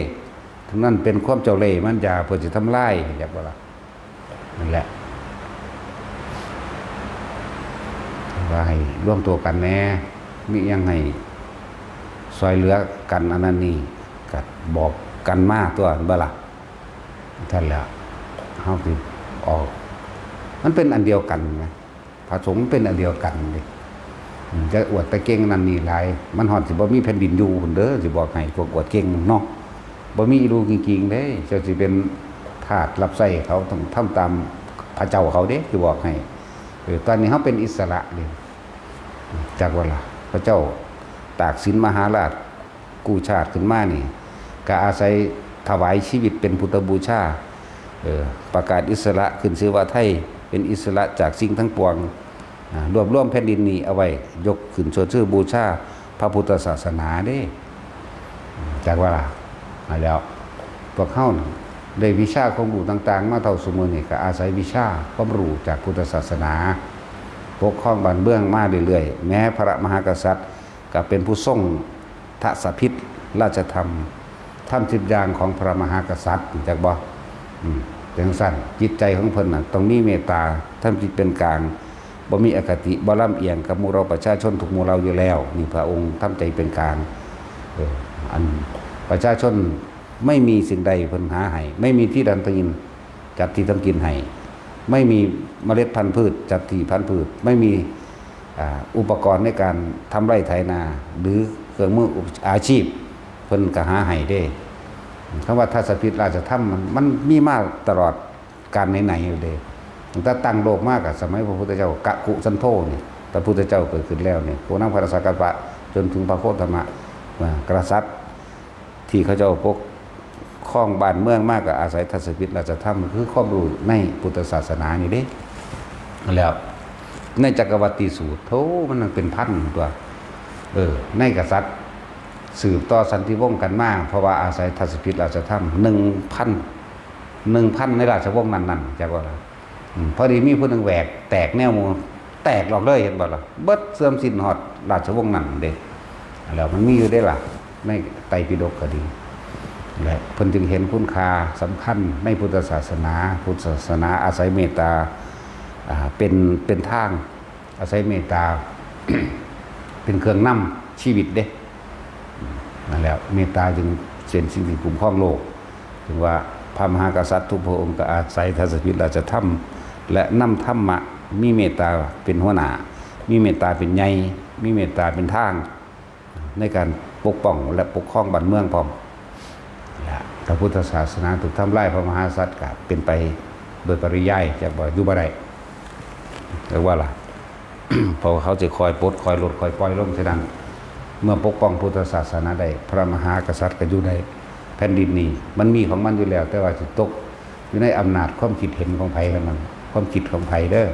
ทั้งนั้นเป็นความเจ้าเล่ห์มันอย่าเพื่อสิทำลายอยากบ่ล่ะนั่นแหละว่าให้ร่วมตัวกันแน่มียังให้ซอยเหลือกันอันนั้นนี่ก็บอกกันมาตัวบ่ล่ะท่านแล้วเฮาสิออกมันเป็นอันเดียวกันนะพระสงฆ์เป็นอันเดียวกันเลยจะอวดตะเก่งนั่นนี่หลายมันฮอดสิบ่มีแผ่นดินอยู่พุ่นเด้อสิบอกให้พวกอวดเก่งเนาะบ่มีอีรูจริงๆเด้เจ้าสิเป็นทาสรับใช้เขาต้องทำตามพระเจ้าเขาเด้สิบอกให้ตอนนี้เฮาเป็นอิสระนี่จากว่าล่ะพระเจ้าตากสินมหาราชกู้ชาติขึ้นมานี่ก็อาศัยถวายชีวิตเป็นพุทธบูชาประกาศอิสระขึ้นชื่อว่าไทยเป็นอิสระจากสิ่งทั้งปวงรวบรวมแผ่นดินนี้เอาไว้ยกขึ้นชื่อบูชาพระพุทธศาสนาเด้จากว่าล่ะมาแล้วพวกเขาได้วิชาความรู้ต่างๆมาเท่าสมุนนี่ก็อาศัยวิชาความรู้จากพุทธศาสนาปกครองบ้านเมืองมาเรื่อยๆแม้พระมหากษัตริย์ก็เป็นผู้ทรงทศพิธราชธรรมทำ10อย่างของพระมหากษัตริย์จากบ่จังสั้นจิตใจของเพิ่นน่ะต้องมีเมตตาทำจิตเป็นกลางบ่มีอคติบ่ลำเอียงกับหมู่เราประชาชนทุกหมู่เราอยู่แล้วนี่พระองค์ทำใจเป็นกลางอันประชาชนไม่มีสิ่งใดเพิ่นหาให้ไม่มีที่ดันกินจัดที่ต้องกินให้ไม่มีเมล็ดพันธุ์พืชจัดที่พันธุ์พืชไม่มีอุปกรณ์ในการทำไร่ไถนาหรือเครื่องมืออาชีพเพิ่นก็หาให้ได้คำว่าทัศพิธราชธรรมมันมีมาตลอดการไหนๆอยู่เด้ตั้งแต่ตั้งโลกมากกับสมัยพระพุทธเจ้ากะกุสันโธนี่พระพุทธเจ้าเกิดขึ้นแล้วเนี่ยโกนังพระสักกะปะจนถึงพระโคตมะกษัตริย์ที่เขาเจ้าปกครองบ้านเมืองมากกับอาศัยทัศพิธราชธรรมคือความรู้ในพุทธศาสนานี่เด้แล้วในจักรวรรดิสูตรโธมันเป็นพันตัวในกษัตริย์สืบต่อสันติวงศ์กันมากเพราะว่าอาศัยทัศพิธราชธรรม1,000ในราชวงศ์นั้นๆจากว่าพอดีมีผู้หนึ่งแหวกแตกแนวมูแตกหลอกเลยเห็นบ่ล่ะเบิดเสื่อมสิ้นหอดราชวงศ์นั้นเด้แล้วมันมีอยู่ได้ล่ะในไตรปิฎกก็ดีและเพิ่นจึงเห็นคุณค่าสำคัญในพุทธศาสนาพุทธศาสนาอาศัยเมตตาเป็นทางอาศัยเมตตา เป็นเครื่องนำชีวิตเด้นั่นแหละเมตตาจึงเป็นสิ่งที่คุ้มครองโลกถึงว่าพระมหากษัตริย์ทุกพระองค์ก็อาศัยทัศพิธราชธรรมและนำธรรมะมีเมตตาเป็นหัวหน้ามีเมตตาเป็นใหญ่มีเมตตาเป็นทางในการปกป้องและปกครองบ้านเมืองพร้อมพระพุทธศาสนาถูกทำลายพระมหากษัตริย์ก็เป็นไปโดยปริยายจากบ่อยู่บ่ได้เรียกว่าล่ะ เพราะเขาจะคอยปลดคอยลดคอยปล่อยลงฉะนั้นเมื่อปกป้องพุทธศาสนาได้พระมหากษัตริย์ก็อยู่ได้แผ่นดินนี้มันมีของมันอยู่แล้วแต่ว่าสิตกอยู่ในอำนาจความคิดเห็นของไผกันมันความคิดของไผเด้อ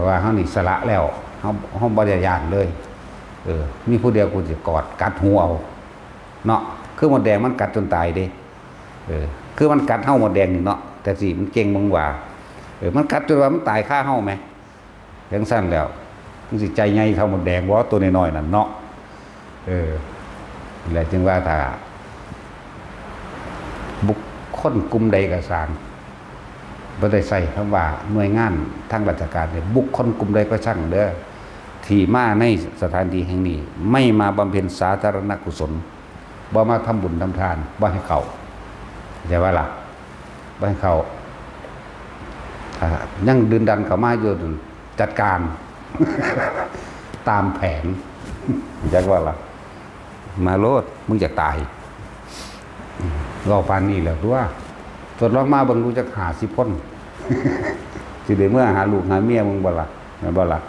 ว่าเฮานี่สละแล้วเฮาบ่ได้ย่านเลยมีผู้เดียวกูสิกอดกัดหัวเอาเนาะคือมดแดงมันกัดจนตายเด้คือมันกัดเฮามดแดงนี่เนาะแต่สิมันเก่งมึงว่ามันกัดจนว่ามันตายคาเฮาแมั้ยจังซั่นแล้วมันสิใจใหญ่เท่ามดแดงบ่ตัวน้อยๆนั่นเนาะแล้วจึงว่าถ้าบุคคลกลุ่มใดก็สร้างบ่ได้ใส่คำว่าหน่วยงานทางราชการเนี่ยบุคคลกลุ่มใดก็ช่างเด้อที่มาในสถานที่แห่งนี้ไม่มาบำเพ็ญสาธารณกุศลบ่มาทำบุญทำทานบ่ให้เข้าใช่ว่าล่ะบ่ให้เข้ายังดืนดันเข้ามาอยู่จัดการ ตามแผนจักว่าล่ะมาโลดมึงจะตายรอปานนี้แหละตัวทดลองมาเบิ่งรู้จัก50 คน สิได้เมื่อหาลูกหาเมียมึงบ่ล่ะแม่นบ่ล่ะ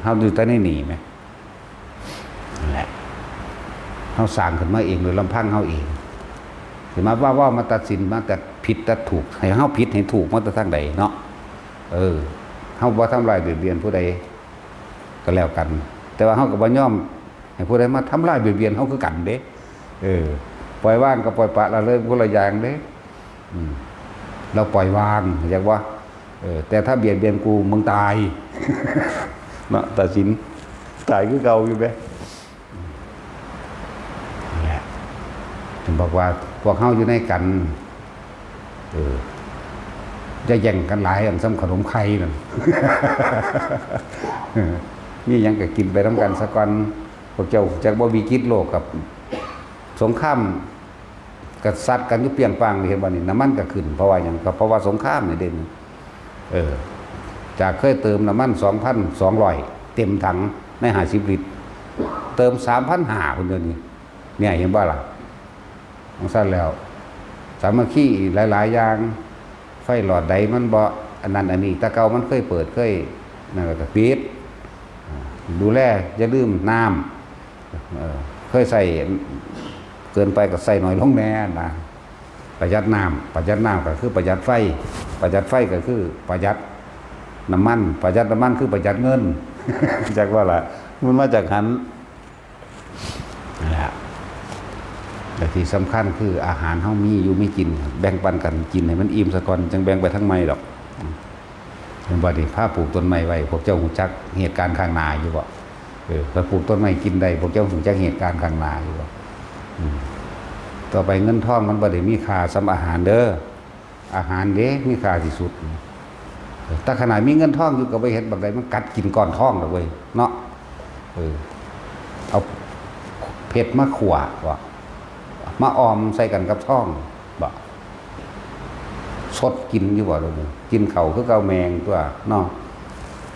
เฮาอยู่แต่ในนี่แม่นั่นแหละเฮาสร้างขึ้นมาเองโดยลำพังเฮาเองสิมาว่ามาตัดสินมาแต่ผิดแต่ถูกให้เฮาผิดให้ถูกมาแต่ทางใดเนาะเฮาบ่ทำลายเบียดเบียนผู้ใดก็แล้วกันแต่ว่าเฮาก็บ่ยอมให้ผู้ใดมาทำลายเบียดเบียนเฮาคือกันเด้ ปล่อยว่างกับปล่อยปละละเลยคนละอย่างเด้เราปล่อยวางอยากว่าแต่ถ้าเบียดเบียนกูมึงตายเนาะตัดสินตายคือเก่าอยู่ไหมนี่แหละถึงบอกว่าพวกเฮาอยู่ในกันจะแย่งกันหลายอันซ้ำขนมไข่นั่นนี่ยังก็กินไปน้ำกันสักวันพวกเจ้าจากบ่มีคิดโลกกับสงครามกับซัดกันอยู่เปียงปางนี่เห็นบ่นี่น้ำมันก็ขึ้นเพราะว่าหยังก็เพราะว่าสงครามนี่เด่นจากเคยเติมน้ำมัน 2,200 เต็มถังใน50 ลิตรเติม 3,500 คนเดียวนี้เนี่ยเห็นบ่ล่ะของสั้นแล้วสามัคคีหลายๆอย่างไฟหลอดใดมันบ่อันนั้นอันนี้ตะเกามันเคยเปิดเคยนั่นก็ปิดดูแลอย่าลืมน้ำเคยใส่เกินไปก็ใส่หน่อยลงแน่นะประหยัดน้ำก็คือประหยัดไฟก็คือประหยัดน้ำมันประหยัดน้ำมันคือประหยัดเงินจากว่าล่ะมันมาจากหันนั่นแหละแต่ที่สำคัญคืออาหารเฮามีอยู่ไม่กินแบ่งปันกันกินให้มันอิ่มซะก่อนจังแบ่งไปทั้งไม่ดอกเห็นบ่ดิพาปลูกต้นไม้ไว้พวกเจ้าหูจักเหตุการณ์ข้างหน้าอยู่บ่ถ้าปลูกต้นไม้กินได้พวกเจ้าหูจักเหตุการณ์ข้างหน้าอยู่บ่ต่อไปเงินทองมันบ่ได้มีค่าสำอาหารเด้ออาหารเด้มีค่าที่สุดแต่ขนาดมีเงินทองอยู่ก็บ่เฮ็ดบักใดมันกัดกินก้อนทองดอกเว้ยเนาะเอาเผ็ดมาขั่วว่ามาออมใส่กันกับท่องบ่สดกินอยู่บ่เรากินเข่าคือเกาแมงตัวเนาะ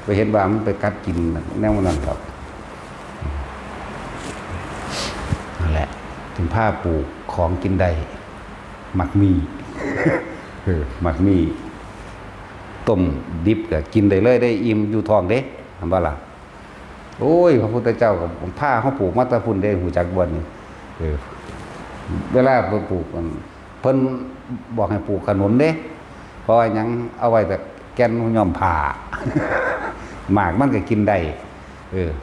ไปเห็นว่ามันไปกัดกินแนวนั้นครับนั่นแหละถึงผ้าปลูกของกินได้หมักมีหมักมีต้มดิบก็กินได้เลยได้อิ่มอยู่ท้องเด้ทำบ่ล่ะโอ้ยพระพุทธเจ้ากับผ้าเขาปลูกมาตะพุ่นได้หูจักบ่นี่เวลาเพิ่นปลูกเพิ่นบอกให้ปลูกขนุนเด้เพราะว่าหยังเอาไว้แต่แก่นย่อมผ่าหมากมันก็กินได้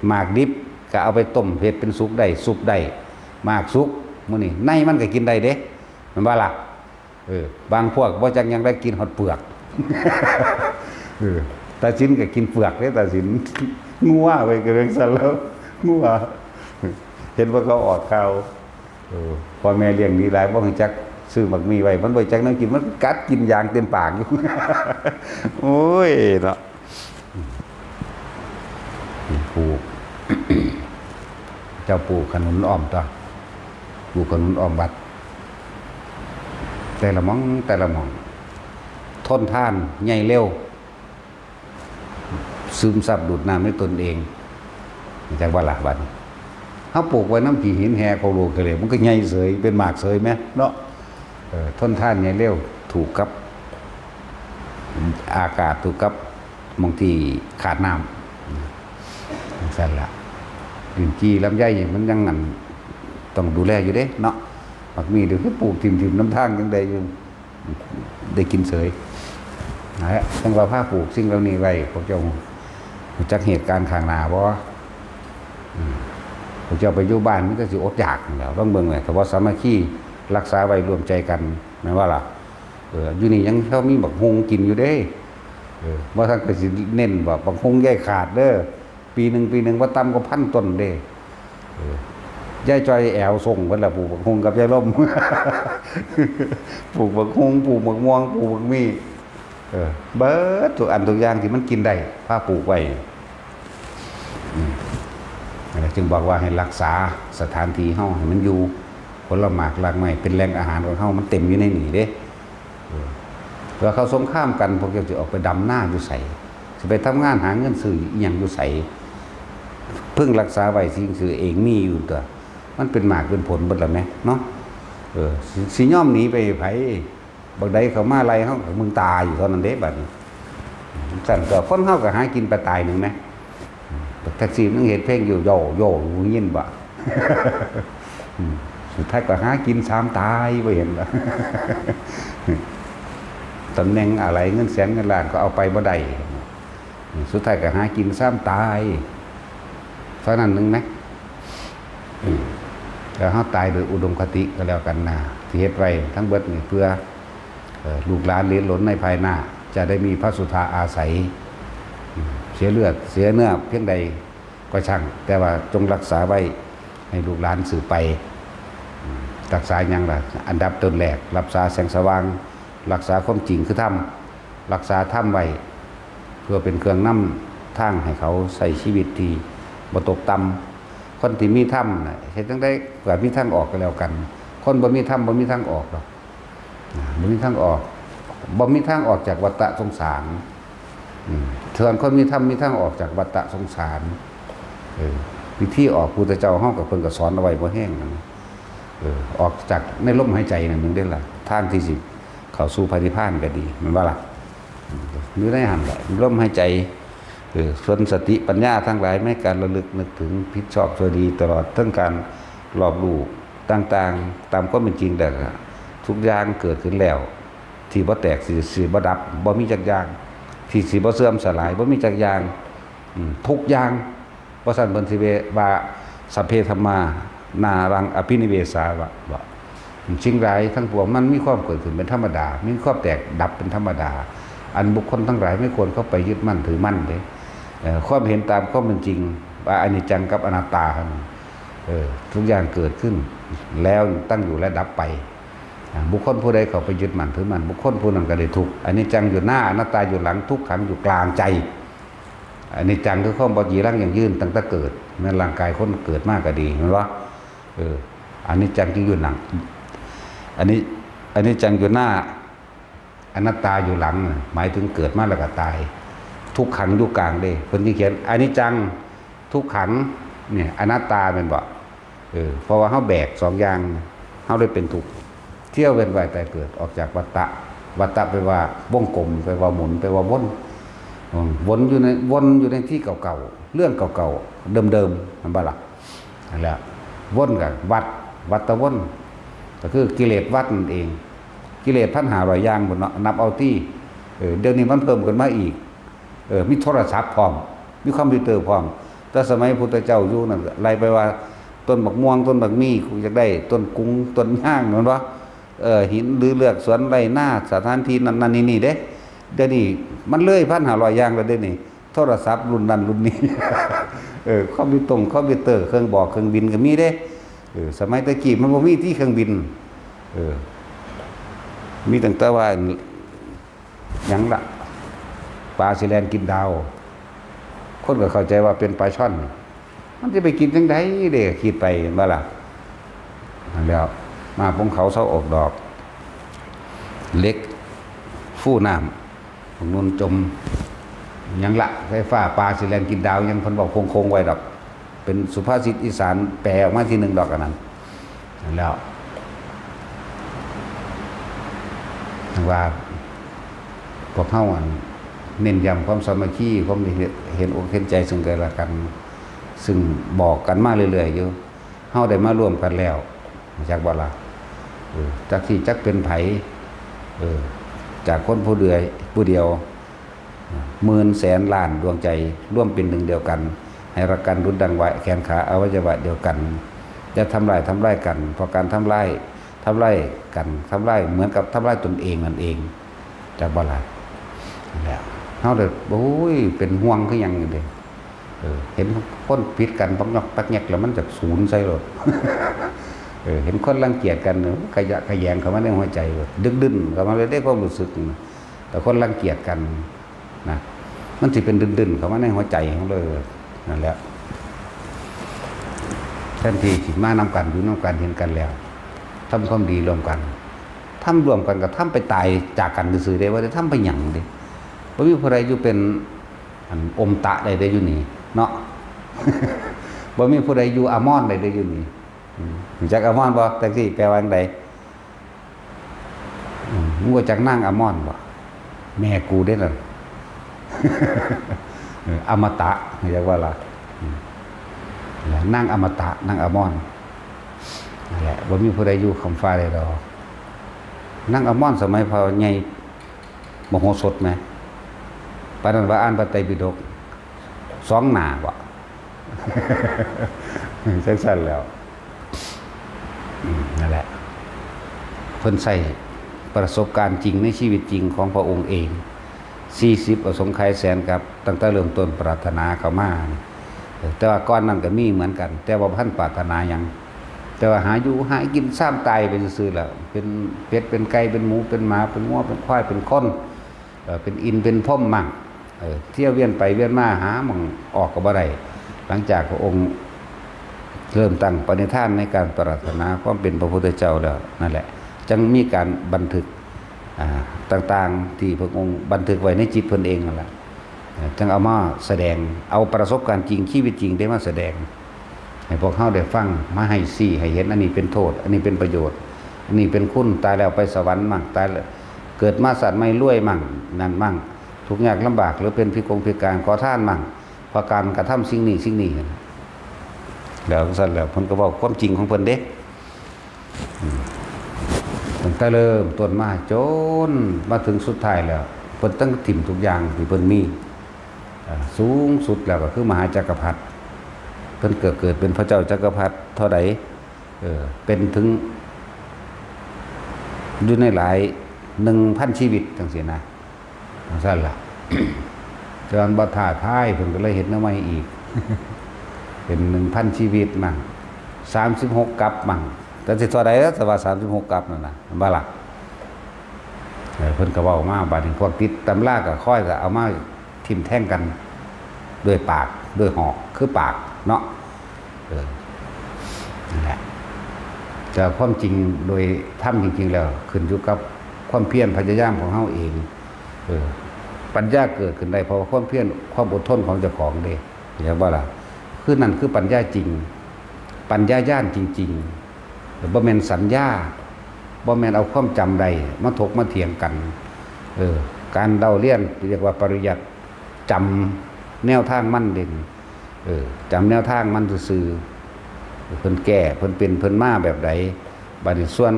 หมากดิบก็เอาไปต้มเฮ็ดเป็นซุปได้หมากซุปมื้อนี้ในมันก็กินได้เด้แม่นบ่ล่ะบางพวกบ่จักยังได้กินฮอดเปลือกตาชินก็กินเปลือกเด้ตาชินงัวไปก็เรื่องซั่นแล้วงัวเห็นว่าเขาออกข่าวพ่อแม่เลี้ยงดีหลายบ่ฮู้จักซื้อหมักมีไว้มันบ่จักนั่งกินมันกัดกินอย่างเต็มปากอยู่โอ้ยเนาะปลูก เจ้าปลูกขนุนอ้อมตัวปลูกขนุนอ้อมวัดแต่ละหม่องทนทานใหญ่เร็วซึมซับดูดน้ำในตนเองจากว่าล่ะบัดเขาปลูกไว้น้ำผีหินแห่โคโลกะเลยมันก็ใหญ่เสยเป็นหมากเสยไหมเนาะทนท่านใหญ่เร็วถูกกับอากาศถูกกับบางทีขาดน้ำสั่นละลิ้นจี่ลำไยมันยังงั้นต้องดูแลอยู่เด้เนาะหมักมีเดี๋ยวคือปลูกถิ่มน้ำทางยังได้อยู่ได้กินเสยนะฮะต้องว่าผ้าปลูกสิ่งเหล่านี้ไว้พวกเจ้าจักเหตุการณ์ข้างหน้าบ่พวกเจ้าไปอยู่บ้านมันก็สิอดอยากแล้วต้องเบิ่งเลยแต่ว่าสามัคคีรักษาไว้รวมใจกันแม่นว่าล่ะอยู่นี่ยังเขามีบักฮงกินอยู่เด้บ่ทันก็สิเน้นว่าบักฮงใหญ่ขาดเด้อปีหนึงว่าต่ำกว่า1,000 ต้นเด้ยายจอยแอวส่งเพิ่นล่ะปลูกบักฮงกับยายล่มปลูกบักฮงปลูกบักม่วงปลูกบักมีเบิดทุกอันทุกอย่างที่มันกินได้พาปลูกไว้จึงบอกว่าให้รักษาสถานที่เฮาให้มันอยู่ผลหมากรากไม้เป็นแหล่งอาหารของเฮามันเต็มอยู่ในนี่เด้เวลาเขาสงครามกันพวกเจ้าสิออกไปดำหน้าอยู่ไสสิไปทำงานหาเงินซื้ออีหยังอยู่ไสเพิ่งรักษาไว้สิ่งซื้อเองมีอยู่ตัวมันเป็นหมากเป็นผลเบิดแล้วแหมเนาะสิยอมหนีไปไผบักใดเขามาไล่เฮามึงตายอยู่เท่านั้นเด้บัดนี้สั่นก็คนเฮาก็หากินไปตายนึงนะแท็กซี่นึงเห็นเพลงอยู่โย่ยินบ่สุดท้ายก็หากิน3ตายบ่เห็นล่ะตำแหน่งอะไรเงินแสนเงินล้านก็เอาไปบ่ได้สุดท้ายก็หากิน3ตายเท่านั้นนึงนะ แล้วเฮาตายโดยอุดมคติก็แล้วกันนะที่เฮ็ดไว้ทั้งเบิดนี่เพื่อลูกหลานเลี้ยงหลนในภายหน้าจะได้มีพระสุธาอาศัยเสียเลือดเสียเนื้อเพียงใดก็ช่างแต่ว่าจงรักษาไว้ให้ลูกหลานสืบไปรักษาอย่างไรอันดับต้นแรกรักษาแสงสว่างรักษาความจริงคือธรรมรักษาธรรมไว้เพื่อเป็นเครื่องนำทางให้เขาใส่ชีวิตที่บ่ตกต่ำคนที่มีธรรมน่ะเฮ็ดจังได๋ก็มีทางออกก็แล้วกันคนบ่มีธรรมบ่มีทางออกหรอกบ่มีทางออกบ่มีทางออกจากวัฏสงสารส่วนคนมีธรรมมีทางออกจากวัฏสงสารวิธีออกพุทธเจ้าเฮาก็เพิ่นก็สอนเอาไว้บ่แห้งนั่นออกจากในลมหายใจนั่นนึงได้ล่ะทางที่สิเข้าสู่พระนิพพานก็ดีมันว่าล่ะอยู่ในหั่นแหละลมหายใจส่วนสติปัญญาทั้งหลายไม่การระลึกนึกถึงผิดชอบชั่วดีตลอดทั้งการรอบรู้ต่างๆตามความเป็นจริงแต่ทุกอย่างเกิดขึ้นแล้วที่บ่แตกสิบ่ดับบ่มีจักอย่างที่สิบ่เสื่อมสลายบ่มีจักอย่างทุกอย่างเพราะฉะนั้นเพิ่นสิว่าสัพเพธัมมานารังอภินิเวสาวะว่าสิ่งใดทั้งปวงมันมีความเกิดขึ้นเป็นธรรมดามีความแตกดับเป็นธรรมดาอันบุคคลทั้งหลายไม่ควรเข้าไปยึดมั่นถือมั่นเด้ความเห็นตามความเป็นจริงว่าอนิจจังกับอนัตตาทุกอย่างเกิดขึ้นแล้วตั้งอยู่และดับไปบุคคลผู้ใดเข้าไปยึดมั่นถือมั่นบุคคลผู้นั้นก็ได้ทุกข์อนิจจังอยู่หน้าอนัตตาอยู่หลังทุกขังอยู่กลางใจอนิจจังคือความบ่ยีรังอย่างยืนตั้งแต่เกิดแม้ร่างกายคนเกิดมากก็ดีเห็นบ่อนิจจังจึงอยู่หลังอันนี้จังอยู่หน้าอนัตตาอยู่หลังหมายถึงเกิดมาแล้วก็ตายทุกขังอยู่กลางเด้เพิ่นสิเขียนอนิจจังทุกขังเนี่ยอนัตตาเป็นบ่เพราะว่าเฮาแบกสองอย่างเฮาได้เป็นทุกข์เที่ยวเวียนว่ายตายเกิดออกจากวัฏฏะแปลว่าวงกลมแปลว่าหมุนแปลว่าวนอยู่ในที่เก่าๆเรื่องเก่าๆเดิมๆนั่นบ่ล่ะนั่นแหละวนกับวัฏวนก็คือกิเลสวัฏนั่นเองกิเลส1,500อย่างพุ่นเนาะนับเอาที่เดี๋ยวนี้มันเพิ่มขึ้นมาอีกมีโทรศัพท์พร้อมมีคอมพิวเตอร์พร้อมแต่สมัยพุทธเจ้าอยู่นั่นไล่ไปว่าต้นบักม่วงต้นบักมี่กูอยากได้ต้นกุ้งต้นย่างนั่นวะหินหรือเลือกสวนไร่หน้าสถานที่นั้นนี่เด้เดี๋ยวนี้มันเลย1,500อย่างแล้วเดี๋ยวนี้โทรศัพท์รุ่นนั้นรุ่นนี้คอมพิวเตอร์เครื่องบอกเครื่องบินก็มีเด้สมัยตะกี้มันบ่มีที่เครื่องบินมีตั้งแต่ว่าหยังละปลาสิแลนกินดาวคนก็เข้าใจว่าเป็นปลาช่อนมันจะไปกินจังได๋เด้คิดไปเห็นบ่ล่ะแล้วมาพงเขาเซาออกดอกเล็กฟู่น้ำของนุ่นจมหยังละไฟฟ้าปลาสิแลนกินดาวยังเพิ่นบอกคงไว้ดอกเป็นสุภาษิตอีสานแปลออกมาที่1ดอกอันนั้นแล้วว่าพวกเฮาเน้นย้ำความสามัคคีความเห็นอกเห็นใจซึ่งกันและกันซึ่งบอกกันมาเรื่อยๆอยู่เฮาได้มาร่วมกันแล้วจากบ่ล่ะจากที่จักเป็นไผจากคนผู้เดียวหมื่นแสนล้านดวงใจร่วมเป็นหนึ่งเดียวกันให้รักกันรุนดังไว้แขนขาอวัยวะเดียวกันจะทำลายกันเพราะการทำลายกันทำลายเหมือนกับทำลายตนเองนั่นเองจากบ่ล่ะแล้วเฮาได้โอ้ยเป็นห่วงคือหยังนี่เด้เห็นคนผิดกันปักแยกแล้วมันจะสูญใส่รถเห็นคนรังเกียจกันขยงเข้ามาในหัวใจดึกๆเข้ามาเลยได้ความรู้สึกแต่คนรังเกียจกันนะมันสิเป็นดึกๆเข้ามาในหัวใจของเลยนั่นแหละทันทีสิมานำกันอยู่นำกันเห็นกันแล้วทำความดีร่วมกันทำร่วมกันกับทำไปตายจากกันซื่อๆได้ว่าจะทำไปหยังดิบ่มีผู้ใดอยู่เป็นอมตะใดได้อยู่นี่เนาะ บ่มีผู้ใดอยู่อามอนใดได้อยู่นี่รู้จักอามอนบ่จังซี่แปลว่าจังไดมึงรู้จักนางอามอนบ่แม่กูเด้ล่ะ อมตะเรียกว่าล่ะนางอมตะนางอามอนนั่นแหละบ่มีผู้ใดอยู่คำฟ้าได้ดอกนางอามอนสมัยพระใหญ่มโหสถมั้ยปานนั้นว่าอ่านพระไตรปิฎก2 หน้าบ่ จังซั่นแล้ว นั่นแหละเพิ่นใส่ประสบการณ์จริงในชีวิตจริงของพระองค์เอง40อสงไขยแสนกับตั้งแต่เริ่มต้นปรารถนาเข้ามาแต่ว่าก่อนนั้นก็มีเหมือนกัน แต่ว่าท่านปรารถนาหยังแต่ว่าหาอยู่หากินซ้ำตายไปซื่อๆแล้วเป็นเป็ดเป็นไก่เป็นหมูเป็นหมาเป็นงัวเป็นควายเป็นคนเป็นอินเป็นพ่อมมั่งเที่ยวเวียนไปเวียนมาหาหม่องออกก็บ่ได้หลังจากพระองค์เริ่มตั้งปณิธานในการปรารถนาความเป็นพระพุทธเจ้าแล้วนั่นแหละจึงมีการบันทึกต่างๆที่พระองค์บันทึกไว้ในจิตเพิ่นเองนั่นแหละจึงเอามาแสดงเอาประสบการณ์จริงชีวิตจริงได้มาแสดงให้พวกเฮาได้ฟังมาให้ซี่ให้เห็นอันนี้เป็นโทษอันนี้เป็นประโยชน์อันนี้เป็นคุณตายแล้วไปสวรรค์มั่งตายเกิดมาสัตว์ไม่รวยมั่งนั่นมั่งทุกข์ยากลำบากหรือเป็นพิการขอทานมั่งเพราะการกระทำสิ่งนี้แล้วสั่นแล้วเพิ่นก็บอกความจริงของเพิ่นเด้ตั้งแต่เริ่มต้นมาจนมาถึงสุดท้ายแล้วเพิ่นตั้งถิ่มทุกอย่างที่เพิ่นมีสูงสุดแล้วก็คือมหาจักรพรรดิเพิ่นเกิดเป็นพระเจ้าจักรพรรดิเท่าใดเป็นถึงอยู่ในหลาย 1,000 ชีวิตจังซี่นะสั่นล่ะจนบ่ท้าทายเพิ่นก็เลยเฮ็ดแนวใหม่อีกเป็น 1,000 ชีวิตมั่ง36กัปมั่งแต่สิเท่าใดแล้วแต่ว่า36กัปนั่นน่ะบ่ล่ะเพิ่นก็เว้ามาบัดนี้พวกติดตำราก็ค่อยก็เอามาทิ่มแท่งกันด้วยปากด้วยหอกคือปากเนาะนั่นแหละแต่ความจริงโดยธรรมจริงๆแล้วขึ้นอยู่กับความเพียรพยายามของเฮาเองปัญญาเกิดขึ้นได้เพราะความเพียรความอดทนของเจ้าของเด้เห็นบ่ล่ะคือนั่นคือปัญญาจริงปัญญาญาณจริงๆบ่แม่นสัญญาบ่แม่นเอาความจำใดมาถกมาเถียงกันการเดาเรียนเรียกว่าปริยัติจำแนวทางมั่นเด่นจำแนวทางมันซื่อเพิ่นแก่เพิ่นเป็นเพิ่นมาแบบใดบัดนี้ส่วน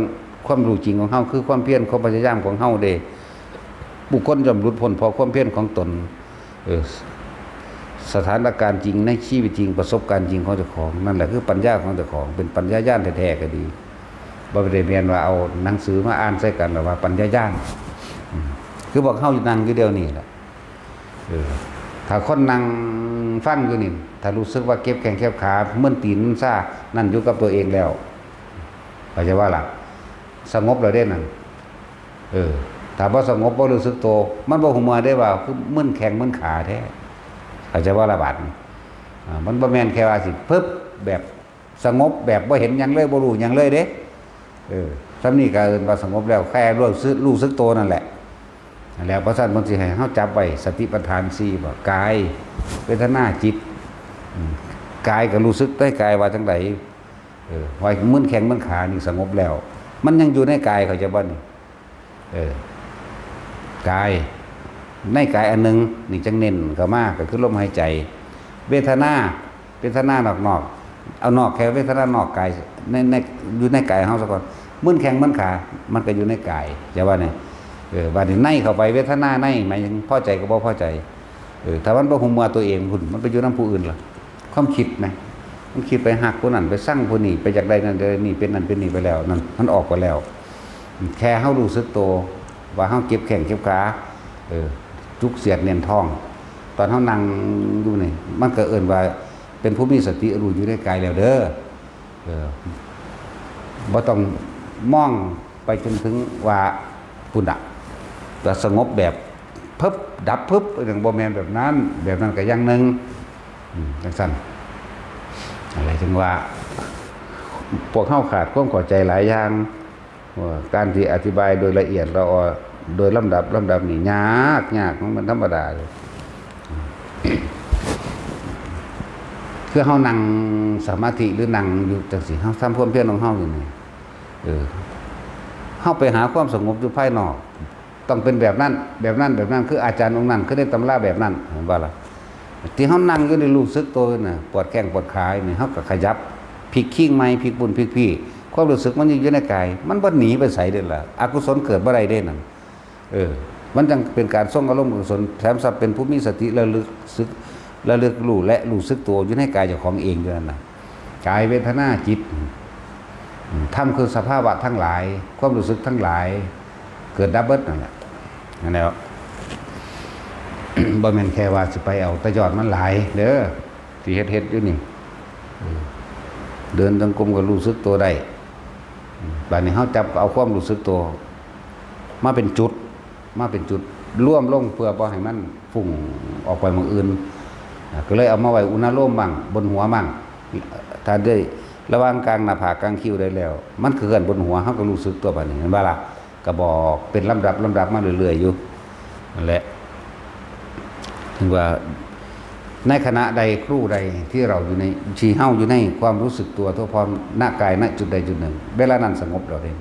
ความรู้จริงของเฮาคือความเพียรความพยายามของเฮาเด้บุคคลย่อมหลุดพ้นเพราะความเพียรของตนสถานการณ์จริงในชีวิตจริงประสบการณ์จริงของเจ้าของนั่นแหละคือปัญญาของเจ้าของเป็นปัญญาญาณแท้ๆก็ดีบ่ได้เรียนว่าเอาหนังสือมาอ่านใส่กันหรือว่าปัญญาญาณคือบอกเฮาอยู่นั่งอยู่เดียวนี่แหละถ้าคนนั่งฟังอยู่นี่ถ้ารู้สึกว่าเก็บแข้งเก็บขาเมื่อนตีนมันซ่านั่นอยู่กับตัวเองแล้วเข้าใจว่าล่ะสงบแล้วเด้นั่นถ้าบ่สงบบ่รู้สึกตัวมันบ่ฮู้เมื่อได้ว่าคือมึนแข้งมึนขาแท้เข้าใจว่าละบาดมันบ่แม่นแค่ว่าสิปึ๊บแบบสงบแบบบ่เห็นหยังเลยบ่รู้หยังเลยเด้ซำนี้ก็เอิ้นว่าสงบแล้วแค่รู้สึกตัวนั่นแหละแล้วพระท่านบางทีให้เฮาจับไว้สติปัฏฐาน4บ่กายเวทนาจิตกายก็รู้สึกได้กายว่าจังไดว่ามึนแข้งมึนขานี่สงบแล้วมันยังอยู่ในกายเขาจะบ่นี่กายในกายอันนึงนี่จังเน้นเข้ามาก็คือลมหายใจเวทนานอกๆเอานอกแค่เวทนานอกกายในอยู่ในกายเฮาซะก่อนมึนแข้งมึนขามันก็อยู่ในกายจะว่านี่ว่านี่ในเข้าไปเวทนาในหมายถึงพอใจก็บ่พอใจถ้ามันบ่ฮู้ว่าตัวเองพุ่นมันไปอยู่นำผู้อื่นล่ะความคิดไหมมันคิดไปหักผู้นั้นไปสั่งผู้นี้ไปจากใดนั่นใดนี่เป็นนั่นเป็นนี่ไปแล้วนั่นมันออกไปแล้วแค่เฮารู้สึกตัวว่าเฮาเก็บแข้งเก็บขาจุกเสียดเนียนท้องตอนเฮานั่งอยู่นี่มันก็เอิ้นว่าเป็นผู้มีสติรู้อยู่ในกายแล้วเด้อบ่ต้องมองไปจนถึงว่าพุ่นน่ะแต่สงบแบบปึ๊บดับปึ๊บอย่างบ่แม่นแบบนั้นก็อย่างนึงจังซั่นอะไรจึงว่าพวกเฮาขาดความเข้าใจหลายอย่างการที่อธิบายโดยละเอียดละออโดยลำดับนี่ยากมันธรรมดาเลยคือเฮานั่งสมาธิหรือนั่งอยู่จังซี่เฮาทำความเพียรของเฮาอยู่นี่เฮาไปหาความสงบอยู่ภายนอกต้องเป็นแบบนั้นคืออาจารย์องค์นั้นคือได้ตำราแบบนั้นเห็นบ่ล่ะที่เฮานั่งอยู่นี่รู้สึกตัวน่ะปวดแข้งปวดขานี่เฮาก็ขยับพลิกขิ้งไม้พลิกบุญพลิกพี่ความรู้สึกมันอยู่ในกายมันบ่หนีไปไสเด้ล่ะอกุศลเกิดบ่ได้เด้นั่นมันจังเป็นการทรงอารมณ์กุศลแถมสับเป็นผู้มีสติระลึกรู้และรู้สึกตัวอยู่ในกายเจ้าของเองอยู่นั่นน่ะกายเวทนาจิต ธรรมคือสภาวะทั้งหลายความรู้สึกทั้งหลายเกิดดับเบิลนั่นแหละนั่นแหละ บ่แม่นแค่ว่าสิไปเอาแต่ยอดมันหลายเด้อที่เฮ็ดอยู่นี่เดินจงกรมก็รู้สึกตัวได้บัดนี้เฮาจับเอาความรู้สึกตัวมาเป็นจุดร่วมลงเพื่อบ่ให้มันฟุ้งออกไปหม้องอื่นก็เลยเอามาไว้อุณโลมบ้างบนหัวบ้างถ้าได้ระหว่างกลางหน้าผากกลางคิ้วได้แล้วมันเคลื่อนบนหัวเฮาก็รู้สึกตัวบัดนี้เห็นบ่ล่ะก็บอกเป็นลำดับมาเรื่อยๆอยู่นั่นแหละถึงว่าในขณะใดครู่ใดที่เราอยู่ในชีเฮาอยู่ในความรู้สึกตัวทั่วพร้อมหน้ากายณจุดใดจุดหนึ่งเวลานั้นสงบเราเอง